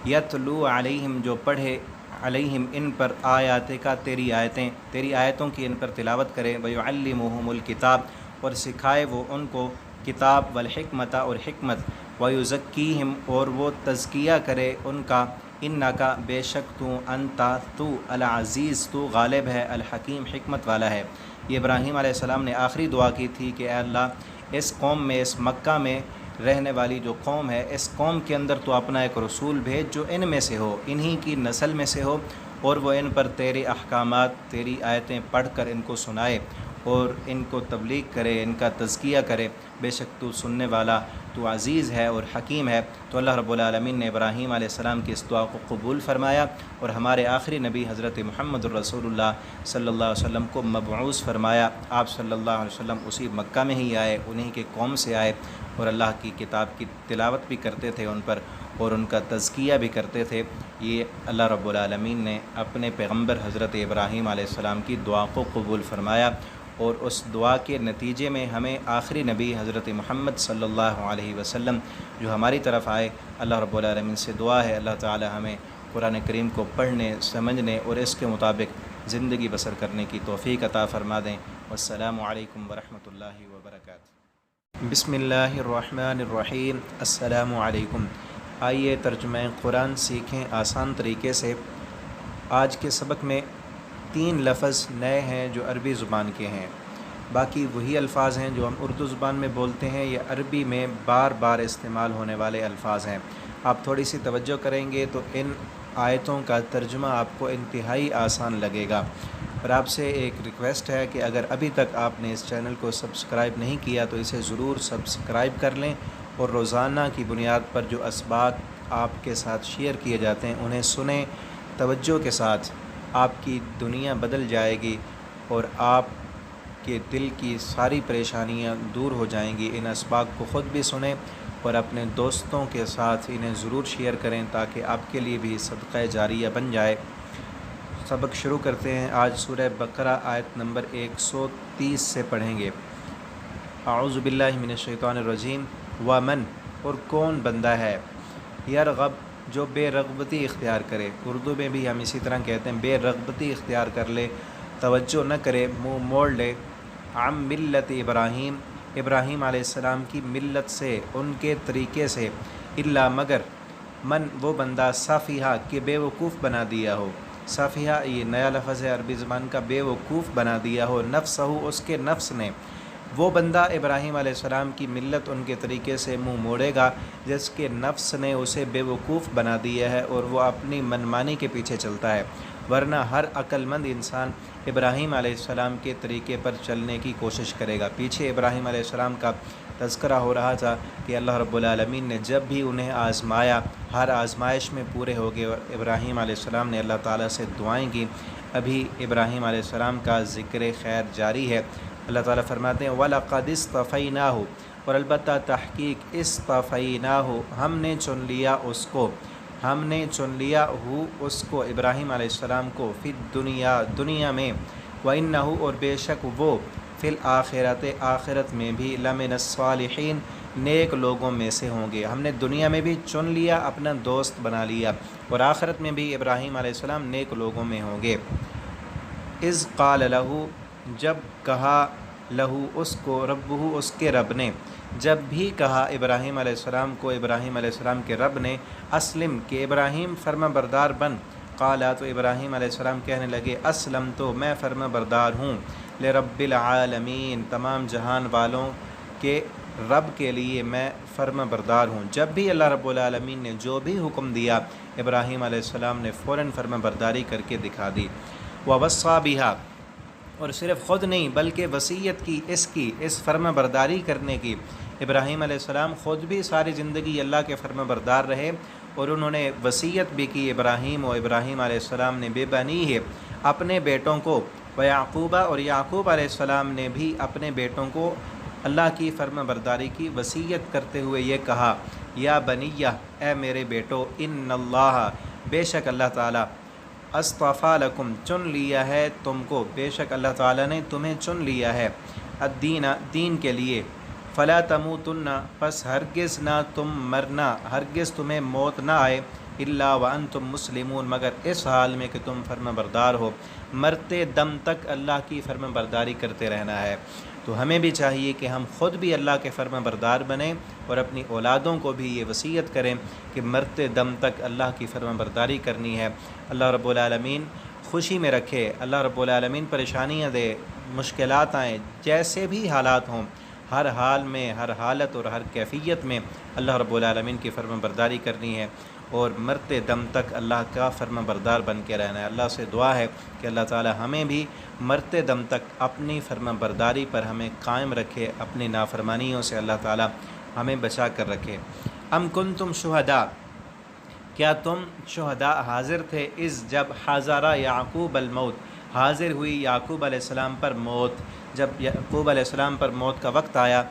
یتلو علیہم جو پڑھے علیہم ان پر آیات کا تیری آیتوں کی ان پر تلاوت کرے، ویعلمہم الکتاب اور سکھائے وہ ان کو کتاب والحکمت اور حکمت، ویزکیہم اور وہ تزکیہ کرے ان کا، انکا بے شک تو انتا تو العزیز تو غالب ہے، الحکیم حکمت والا ہے۔ یہ ابراہیم علیہ السلام نے آخری دعا کی تھی کہ اے اللہ اس قوم میں، اس مکہ میں رہنے والی جو قوم ہے، اس قوم کے اندر تو اپنا ایک رسول بھیج جو ان میں سے ہو، انہی کی نسل میں سے ہو، اور وہ ان پر تیرے احکامات، تیری آیتیں پڑھ کر ان کو سنائے اور ان کو تبلیغ کرے، ان کا تزکیہ کرے، بے شک تو سننے والا، تو عزیز ہے اور حکیم ہے۔ تو اللہ رب العالمین نے ابراہیم علیہ السلام کی اس دعا کو قبول فرمایا اور ہمارے آخری نبی حضرت محمد الرسول اللہ صلی اللہ علیہ وسلم کو مبعوث فرمایا۔ آپ صلی اللہ علیہ وسلم اسی مکہ میں ہی آئے، انہی کے قوم سے آئے، اور اللہ کی کتاب کی تلاوت بھی کرتے تھے ان پر اور ان کا تزکیہ بھی کرتے تھے۔ یہ اللہ رب العالمین نے اپنے پیغمبر حضرت ابراہیم علیہ السلام کی دعا کو قبول فرمایا، اور اس دعا کے نتیجے میں ہمیں آخری نبی حضرت محمد صلی اللہ علیہ وسلم جو ہماری طرف آئے، اللہ رب العالمین سے دعا ہے اللہ تعالی ہمیں قرآن کریم کو پڑھنے، سمجھنے اور اس کے مطابق زندگی بسر کرنے کی توفیق عطا فرما دیں۔ والسلام علیکم ورحمۃ اللہ وبرکاتہ۔ بسم اللہ الرحمن الرحیم۔ السلام علیکم۔ آئیے ترجمہ قرآن سیکھیں آسان طریقے سے۔ آج کے سبق میں 3 لفظ نئے ہیں جو عربی زبان کے ہیں، باقی وہی الفاظ ہیں جو ہم اردو زبان میں بولتے ہیں، یہ عربی میں بار بار استعمال ہونے والے الفاظ ہیں۔ آپ تھوڑی سی توجہ کریں گے تو ان آیتوں کا ترجمہ آپ کو انتہائی آسان لگے گا۔ اور آپ سے ایک ریکویسٹ ہے کہ اگر ابھی تک آپ نے اس چینل کو سبسکرائب نہیں کیا تو اسے ضرور سبسکرائب کر لیں، اور روزانہ کی بنیاد پر جو اسباق آپ کے ساتھ شیئر کیے جاتے ہیں انہیں سنیں توجہ کے ساتھ۔ آپ کی دنیا بدل جائے گی اور آپ کے دل کی ساری پریشانیاں دور ہو جائیں گی۔ ان اسباق کو خود بھی سنیں اور اپنے دوستوں کے ساتھ انہیں ضرور شیئر کریں تاکہ آپ کے لیے بھی صدقہ جاریہ بن جائے۔ سبق شروع کرتے ہیں۔ آج سورہ بقرہ آیت نمبر 130 سے پڑھیں گے۔ اعوذ باللہ من الشیطان الرجیم۔ ومن اور کون بندہ ہے، یرغب جو بے رغبتی اختیار کرے، اردو میں بھی ہم اسی طرح کہتے ہیں، بے رغبتی اختیار کر لے، توجہ نہ کرے، منہ موڑ لے، عن ملت ابراہیم علیہ السلام کی ملت سے، ان کے طریقے سے، الا مگر من وہ بندہ سفیہا کہ بے وقوف بنا دیا ہو۔ سفیہا یہ نیا لفظ ہے عربی زبان کا، بے وقوف بنا دیا ہو، نفسہ اس کے نفس نے۔ وہ بندہ ابراہیم علیہ السلام کی ملت، ان کے طریقے سے منہ موڑے گا جس کے نفس نے اسے بے وقوف بنا دیا ہے اور وہ اپنی منمانی کے پیچھے چلتا ہے، ورنہ ہر عقل مند انسان ابراہیم علیہ السلام کے طریقے پر چلنے کی کوشش کرے گا۔ پیچھے ابراہیم علیہ السلام کا تذکرہ ہو رہا تھا کہ اللہ رب العالمین نے جب بھی انہیں آزمایا، ہر آزمائش میں پورے ہو گئے، ابراہیم علیہ السلام نے اللہ تعالیٰ سے دعائیں کی۔ ابھی ابراہیم علیہ السلام کا ذکر خیر جاری ہے۔ اللہ تعالیٰ فرماتے ہیں وَلَقَدِ اسْطَفَيْنَاهُ اور البتہ تحقیق اسْطَفَيْنَاهُ ہم نے چن لیا اس کو، ہم نے چن لیا ہو اس کو ابراہیم علیہ السلام کو فی الدنیا دنیا میں، وَإِنَّهُ اور بے شک وہ فی الآخرت آخرت میں بھی لمن الصالحین نیک لوگوں میں سے ہوں گے۔ ہم نے دنیا میں بھی چن لیا، اپنا دوست بنا لیا، اور آخرت میں بھی ابراہیم علیہ السلام نیک لوگوں میں ہوں گے۔ اذ قال لہو جب کہا، لہو اس کو، ربہ اس کے رب نے، جب بھی کہا ابراہیم علیہ السلام کو ابراہیم علیہ السلام کے رب نے، اسلم کہ ابراہیم فرما بردار بن، قالا تو ابراہیم علیہ السلام کہنے لگے، اسلم تو میں فرما بردار ہوں، لرب العالمین تمام جہان والوں کے رب کے لیے میں فرما بردار ہوں۔ جب بھی اللہ رب العالمین نے جو بھی حکم دیا ابراہیم علیہ السلام نے فوراً فرما برداری کر کے دکھا دی۔ وَوَصَّى بِهَا اور صرف خود نہیں بلکہ وصیت کی اس فرما برداری کرنے کی۔ ابراہیم علیہ السلام خود بھی ساری زندگی اللہ کے فرما بردار رہے، اور انہوں نے وصیت بھی کی ابراہیم علیہ السلام نے، بے بنی ہے اپنے بیٹوں کو، ویعقوبہ اور یعقوب علیہ السلام نے بھی اپنے بیٹوں کو اللہ کی فرما برداری کی وصیت کرتے ہوئے یہ کہا، یا بنیہ اے میرے بیٹو، ان اللہ بے شک اللہ تعالیٰ، اصطفیٰ لکم چن لیا ہے تم کو، بے شک اللہ تعالیٰ نے تمہیں چن لیا ہے، الدین دین کے لیے، فلا تموتن پس ہرگز نہ تم مرنا، ہرگز تمہیں موت نہ آئے، الا وانتم مسلمون مگر اس حال میں کہ تم فرما بردار ہو، مرتے دم تک اللہ کی فرما برداری کرتے رہنا ہے۔ تو ہمیں بھی چاہیے کہ ہم خود بھی اللہ کے فرما بردار بنیں، اور اپنی اولادوں کو بھی یہ وصیت کریں کہ مرتے دم تک اللہ کی فرما برداری کرنی ہے۔ اللہ رب العالمین خوشی میں رکھے، اللہ رب العالمین پریشانیاں دے، مشکلات آئیں، جیسے بھی حالات ہوں، ہر حال میں، ہر حالت اور ہر کیفیت میں اللہ رب العالمین کی فرما برداری کرنی ہے، اور مرتے دم تک اللہ کا فرما بردار بن کے رہنا ہے۔ اللہ سے دعا ہے کہ اللہ تعالی ہمیں بھی مرتے دم تک اپنی فرما برداری پر ہمیں قائم رکھے، اپنی نافرمانیوں سے اللہ تعالی ہمیں بچا کر رکھے۔ ام کنتم شہداء کیا تم شہداء حاضر تھے، جب حضر یعقوب الموت حاضر ہوئی یعقوب علیہ السلام پر موت، جب یعقوب علیہ السلام پر موت کا وقت آیا،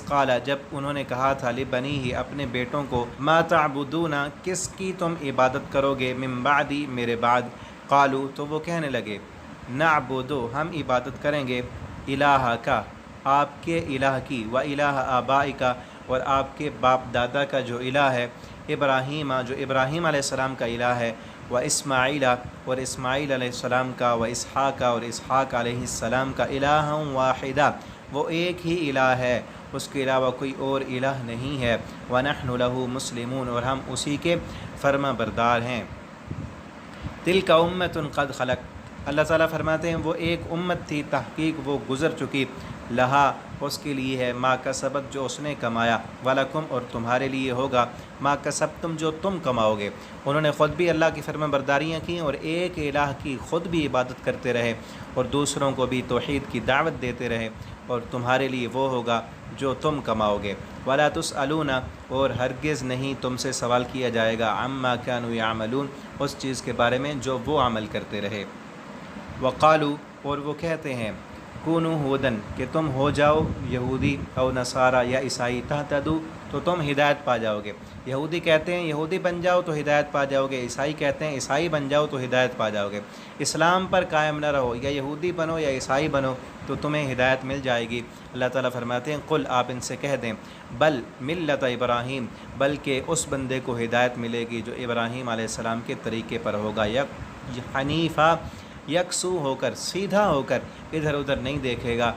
قال جب انہوں نے کہا تھا لبنیہ اپنے بیٹوں کو، ما تعبدون کس کی تم عبادت کرو گے، من بعدی میرے بعد، قالوا تو وہ کہنے لگے، نعبد ہم عبادت کریں گے، الہ کا آپ کے الہ کی، و الہ آبائک اور آپ کے باپ دادا کا جو الہ ہے، ابراہیم جو ابراہیم علیہ السلام کا الہ ہے، و اسماعیل اور اسماعیل علیہ السلام کا، و اسحاق اور اسحاق علیہ السلام کا، الہ واحدہ وہ ایک ہی الہ ہے، اس کے علاوہ کوئی اور الہ نہیں ہے، ونحن لہ مسلمون اور ہم اسی کے فرما بردار ہیں۔ تلک امۃ قد خلت اللہ تعالیٰ فرماتے ہیں وہ ایک امت تھی، تحقیق وہ گزر چکی، لہا اس کے لیے ہے، ما کسبت جو اس نے کمایا، ولکم اور تمہارے لیے ہوگا، ما کسبتم جو تم کماؤ گے۔ انہوں نے خود بھی اللہ کی فرما برداریاں کیں، اور ایک الہ کی خود بھی عبادت کرتے رہے، اور دوسروں کو بھی توحید کی دعوت دیتے رہے، اور تمہارے لیے وہ ہوگا جو تم کماؤ گے۔ ولا تسألون اور ہرگز نہیں تم سے سوال کیا جائے گا، عما كانوا يعملون اس چیز کے بارے میں جو وہ عمل کرتے رہے۔ وقالو اور وہ کہتے ہیں، کونو ہودن کہ تم ہو جاؤ یہودی، او نصارا یا عیسائی، تہتدو تو تم ہدایت پا جاؤ گے۔ یہودی کہتے ہیں یہودی بن جاؤ تو ہدایت پا جاؤ گے، عیسائی کہتے ہیں عیسائی بن جاؤ تو ہدایت پا جاؤ گے۔ اسلام پر قائم نہ رہو، یا یہودی بنو یا عیسائی بنو تو تمہیں ہدایت مل جائے گی۔ اللہ تعالیٰ فرماتے ہیں، قل آپ ان سے کہہ دیں، بل ملت ابراہیم بلکہ اس بندے کو ہدایت ملے گی جو ابراہیم علیہ السلام کے طریقے پر ہوگا، حنیفہ یکسو ہو کر، سیدھا ہو کر، ادھر ادھر نہیں دیکھے گا،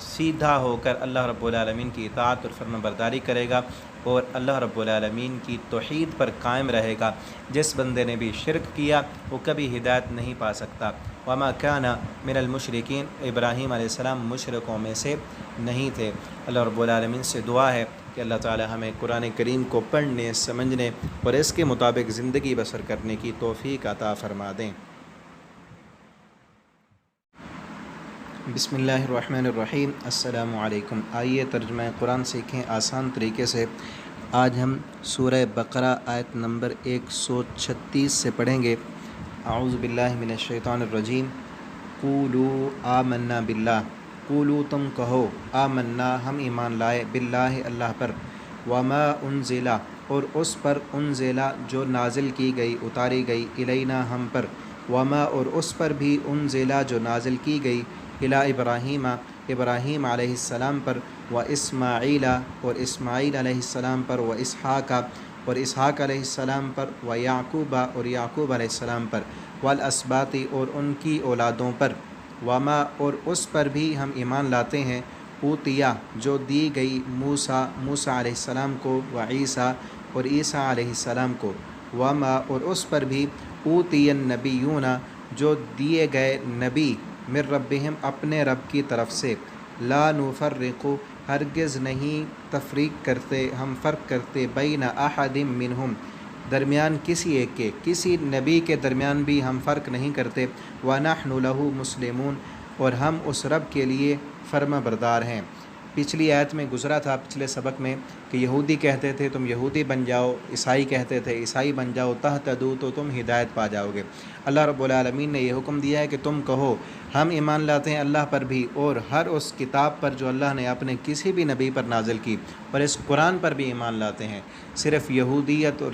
سیدھا ہو کر اللہ رب العالمین کی اطاعت اور فرما برداری کرے گا، اور اللہ رب العالمین کی توحید پر قائم رہے گا۔ جس بندے نے بھی شرک کیا وہ کبھی ہدایت نہیں پا سکتا۔ وما کان من المشرکین ابراہیم علیہ السلام مشرکوں میں سے نہیں تھے۔ اللہ رب العالمین سے دعا ہے کہ اللہ تعالی ہمیں قرآن کریم کو پڑھنے، سمجھنے اور اس کے مطابق زندگی بسر کرنے کی توفیق عطا فرما دیں۔ بسم اللہ الرحمن الرحیم۔ السلام علیکم۔ آئیے ترجمہ قرآن سیکھیں آسان طریقے سے۔ آج ہم سورہ بقرہ آیت نمبر 136 سے پڑھیں گے۔ اعوذ باللہ من الشیطان الرجیم۔ قولوا آمنا باللہ قولوا تم کہو، آمنا ہم ایمان لائے، باللہ اللہ پر، وما انزلہ اور اس پر انزلا جو نازل کی گئی اتاری گئی الینا ہم پر، وما اور اس پر بھی انزلا جو نازل کی گئی الی ابراہیم ابراہیم علیہ السلام پر، و اسماعیل اور اسماعیل علیہ السلام پر، و اسحاق اور اسحاق علیہ السلام پر، و یعقوب اور یعقوب علیہ السلام پر، والاسباط اور ان کی اولادوں پر، وما اور اس پر بھی ہم ایمان لاتے ہیں اوتیا جو دی گئی موسیٰ علیہ السلام کو، و عیسیٰ اور عیسیٰ علیہ السلام کو، وما اور اس پر بھی اوتی النبیون جو دیے گئے نبی من ربہم اپنے رب کی طرف سے، لا نفرق ہرگز نہیں تفریق کرتے ہم فرق کرتے بین احد منہم درمیان کسی ایک کے، کسی نبی کے درمیان بھی ہم فرق نہیں کرتے، وَنَحْنُ لَهُ مُسْلِمُونَ اور ہم اس رب کے لیے فرما بردار ہیں۔ پچھلی آیت میں گزرا تھا پچھلے سبق میں کہ یہودی کہتے تھے تم یہودی بن جاؤ، عیسائی کہتے تھے عیسائی بن جاؤ، تہتدوا تو تم ہدایت پا جاؤ گے۔ اللہ رب العالمین نے یہ حکم دیا ہے کہ تم کہو ہم ایمان لاتے ہیں اللہ پر بھی اور ہر اس کتاب پر جو اللہ نے اپنے کسی بھی نبی پر نازل کی، اور اس قرآن پر بھی ایمان لاتے ہیں۔ صرف یہودیت اور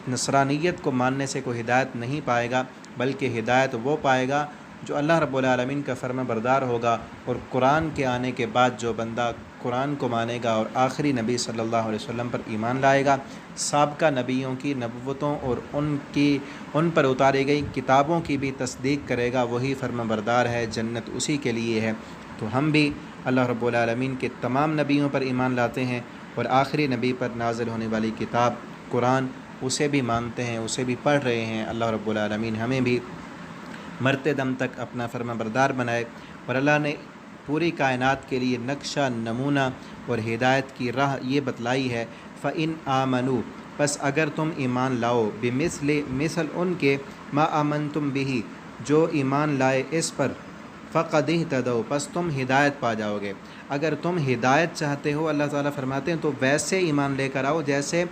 نصرانیت کو ماننے سے کوئی ہدایت نہیں پائے گا، بلکہ ہدایت وہ پائے گا جو اللہ رب العالمین کا فرما بردار ہوگا، اور قرآن کے آنے کے بعد جو بندہ قرآن کو مانے گا اور آخری نبی صلی اللہ علیہ وسلم پر ایمان لائے گا، سابقہ نبیوں کی نبوتوں اور ان پر اتاری گئی کتابوں کی بھی تصدیق کرے گا، وہی فرما بردار ہے، جنت اسی کے لیے ہے۔ تو ہم بھی اللہ رب العالمین کے تمام نبیوں پر ایمان لاتے ہیں، اور آخری نبی پر نازل ہونے والی کتاب قرآن اسے بھی مانتے ہیں، اسے بھی پڑھ رہے ہیں۔ اللہ رب العالمین ہمیں بھی مرتے دم تک اپنا فرما بردار بنائے، اور اللہ نے پوری کائنات کے لیے نقشہ نمونہ اور ہدایت کی راہ یہ بتلائی ہے۔ فَإِنْ آمَنُوا پس اگر تم ایمان لاؤ، مثل ان کے ما آمنتم بِہِ جو ایمان لائے اس پر، فَقَدِ اهْتَدَوْا پس تم ہدایت پا جاؤ گے۔ اگر تم ہدایت چاہتے ہو، اللہ تعالیٰ فرماتے ہیں، تو ویسے ایمان لے کر آؤ جیسے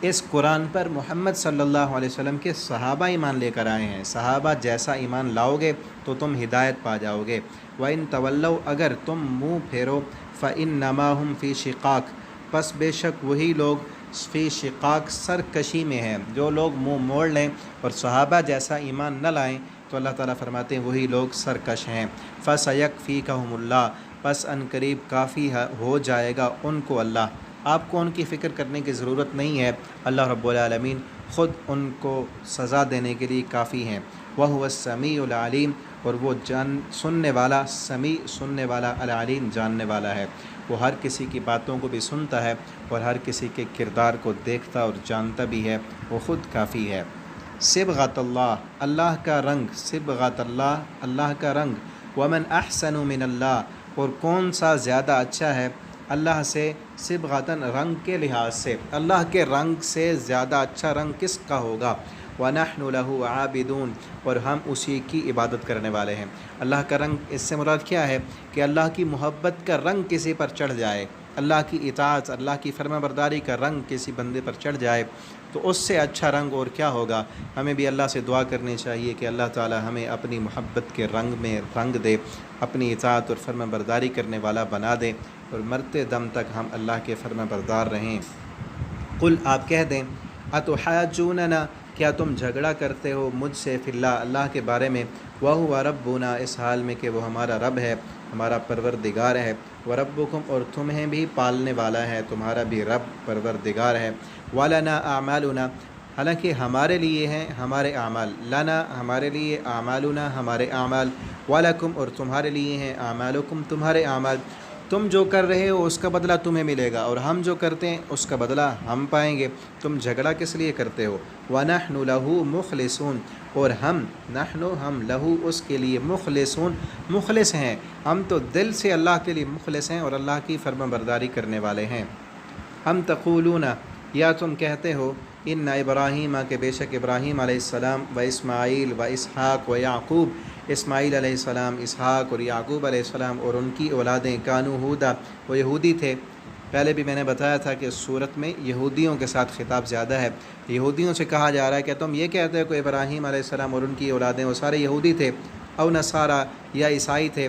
اس قرآن پر محمد صلی اللہ علیہ وسلم کے صحابہ ایمان لے کر آئے ہیں۔ صحابہ جیسا ایمان لاؤ گے تو تم ہدایت پا جاؤ گے۔ وَإِن تَوَلَّوْا اگر تم منہ پھیرو، فَإِنَّمَا هُمْ فِي شِقَاقٍ پس بے شک وہی لوگ فی شقاق سرکشی میں ہیں۔ جو لوگ منہ موڑ لیں اور صحابہ جیسا ایمان نہ لائیں تو اللہ تعالیٰ فرماتے ہیں وہی لوگ سرکش ہیں۔ فَسَيَكْفِيكَهُمُ اللَّهُ پس ان قریب کافی ہو جائے گا ان کو اللہ۔ آپ کو ان کی فکر کرنے کی ضرورت نہیں ہے، اللہ رب العالمین خود ان کو سزا دینے کے لیے کافی ہیں۔ وَهُوَ السَّمِيعُ الْعَلِيمُ اور وہ سننے والا، سمیع سننے والا، العلیم جاننے والا ہے۔ وہ ہر کسی کی باتوں کو بھی سنتا ہے اور ہر کسی کے کردار کو دیکھتا اور جانتا بھی ہے، وہ خود کافی ہے۔ صبغۃ اللہ اللہ کا رنگ، صبغۃ اللہ اللہ کا رنگ، ومن احسن من اللہ اور کون سا زیادہ اچھا ہے اللہ سے، صبغۃً رنگ کے لحاظ سے، اللہ کے رنگ سے زیادہ اچھا رنگ کس کا ہوگا۔ وَنَحْنُ لَهُ عَابِدُونَ اور ہم اسی کی عبادت کرنے والے ہیں۔ اللہ کا رنگ اس سے مراد کیا ہے کہ اللہ کی محبت کا رنگ کسی پر چڑھ جائے، اللہ کی اطاعت، اللہ کی فرما برداری کا رنگ کسی بندے پر چڑھ جائے، تو اس سے اچھا رنگ اور کیا ہوگا۔ ہمیں بھی اللہ سے دعا کرنی چاہیے کہ اللہ تعالی ہمیں اپنی محبت کے رنگ میں رنگ دے، اپنی اطاعت اور فرما برداری کرنے والا بنا دے، اور مرتے دم تک ہم اللہ کے فرما بردار رہیں۔ قل آپ کہہ دیں، اتحاجوننا کیا تم جھگڑا کرتے ہو مجھ سے فی اللہ اللہ کے بارے میں، وَهُوَ رَبُّنَا اس حال میں کہ وہ ہمارا رب ہے، ہمارا پروردگار ہے، وَرَبُّكُمْ اور تمہیں بھی پالنے والا ہے، تمہارا بھی رب پروردگار ہے، وَلَنَا أَعْمَالُنَا حالانکہ ہمارے لیے ہیں ہمارے اعمال، لنا ہمارے لیے، اعمالنا ہمارے اعمال، وَلَكُمْ اور تمہارے لیے ہیں، اعمالکم تمہارے اعمال، تم جو کر رہے ہو اس کا بدلہ تمہیں ملے گا، اور ہم جو کرتے ہیں اس کا بدلہ ہم پائیں گے۔ تم جھگڑا کس لیے کرتے ہو۔ وَنَحْنُ لَهُ مُخْلِصُونَ اور ہم لَهُ اس کے لیے مخلصون مخلص ہیں، ہم تو دل سے اللہ کے لیے مخلص ہیں اور اللہ کی فرما برداری کرنے والے ہیں۔ ہم تقولون یا تم کہتے ہو، ان ابراہیم کہ بے شک ابراہیم علیہ السلام، و اسماعیل و اسحاق و یعقوب اسماعیل علیہ السلام، اسحاق اور یعقوب علیہ السلام اور ان کی اولادیں، کانوا ہودا وہ یہودی تھے۔ پہلے بھی میں نے بتایا تھا کہ اس صورت میں یہودیوں کے ساتھ خطاب زیادہ ہے، یہودیوں سے کہا جا رہا ہے کہ تم یہ کہتے ہو کہ ابراہیم علیہ السلام اور ان کی اولادیں وہ سارے یہودی تھے، او نصارا یا عیسائی تھے،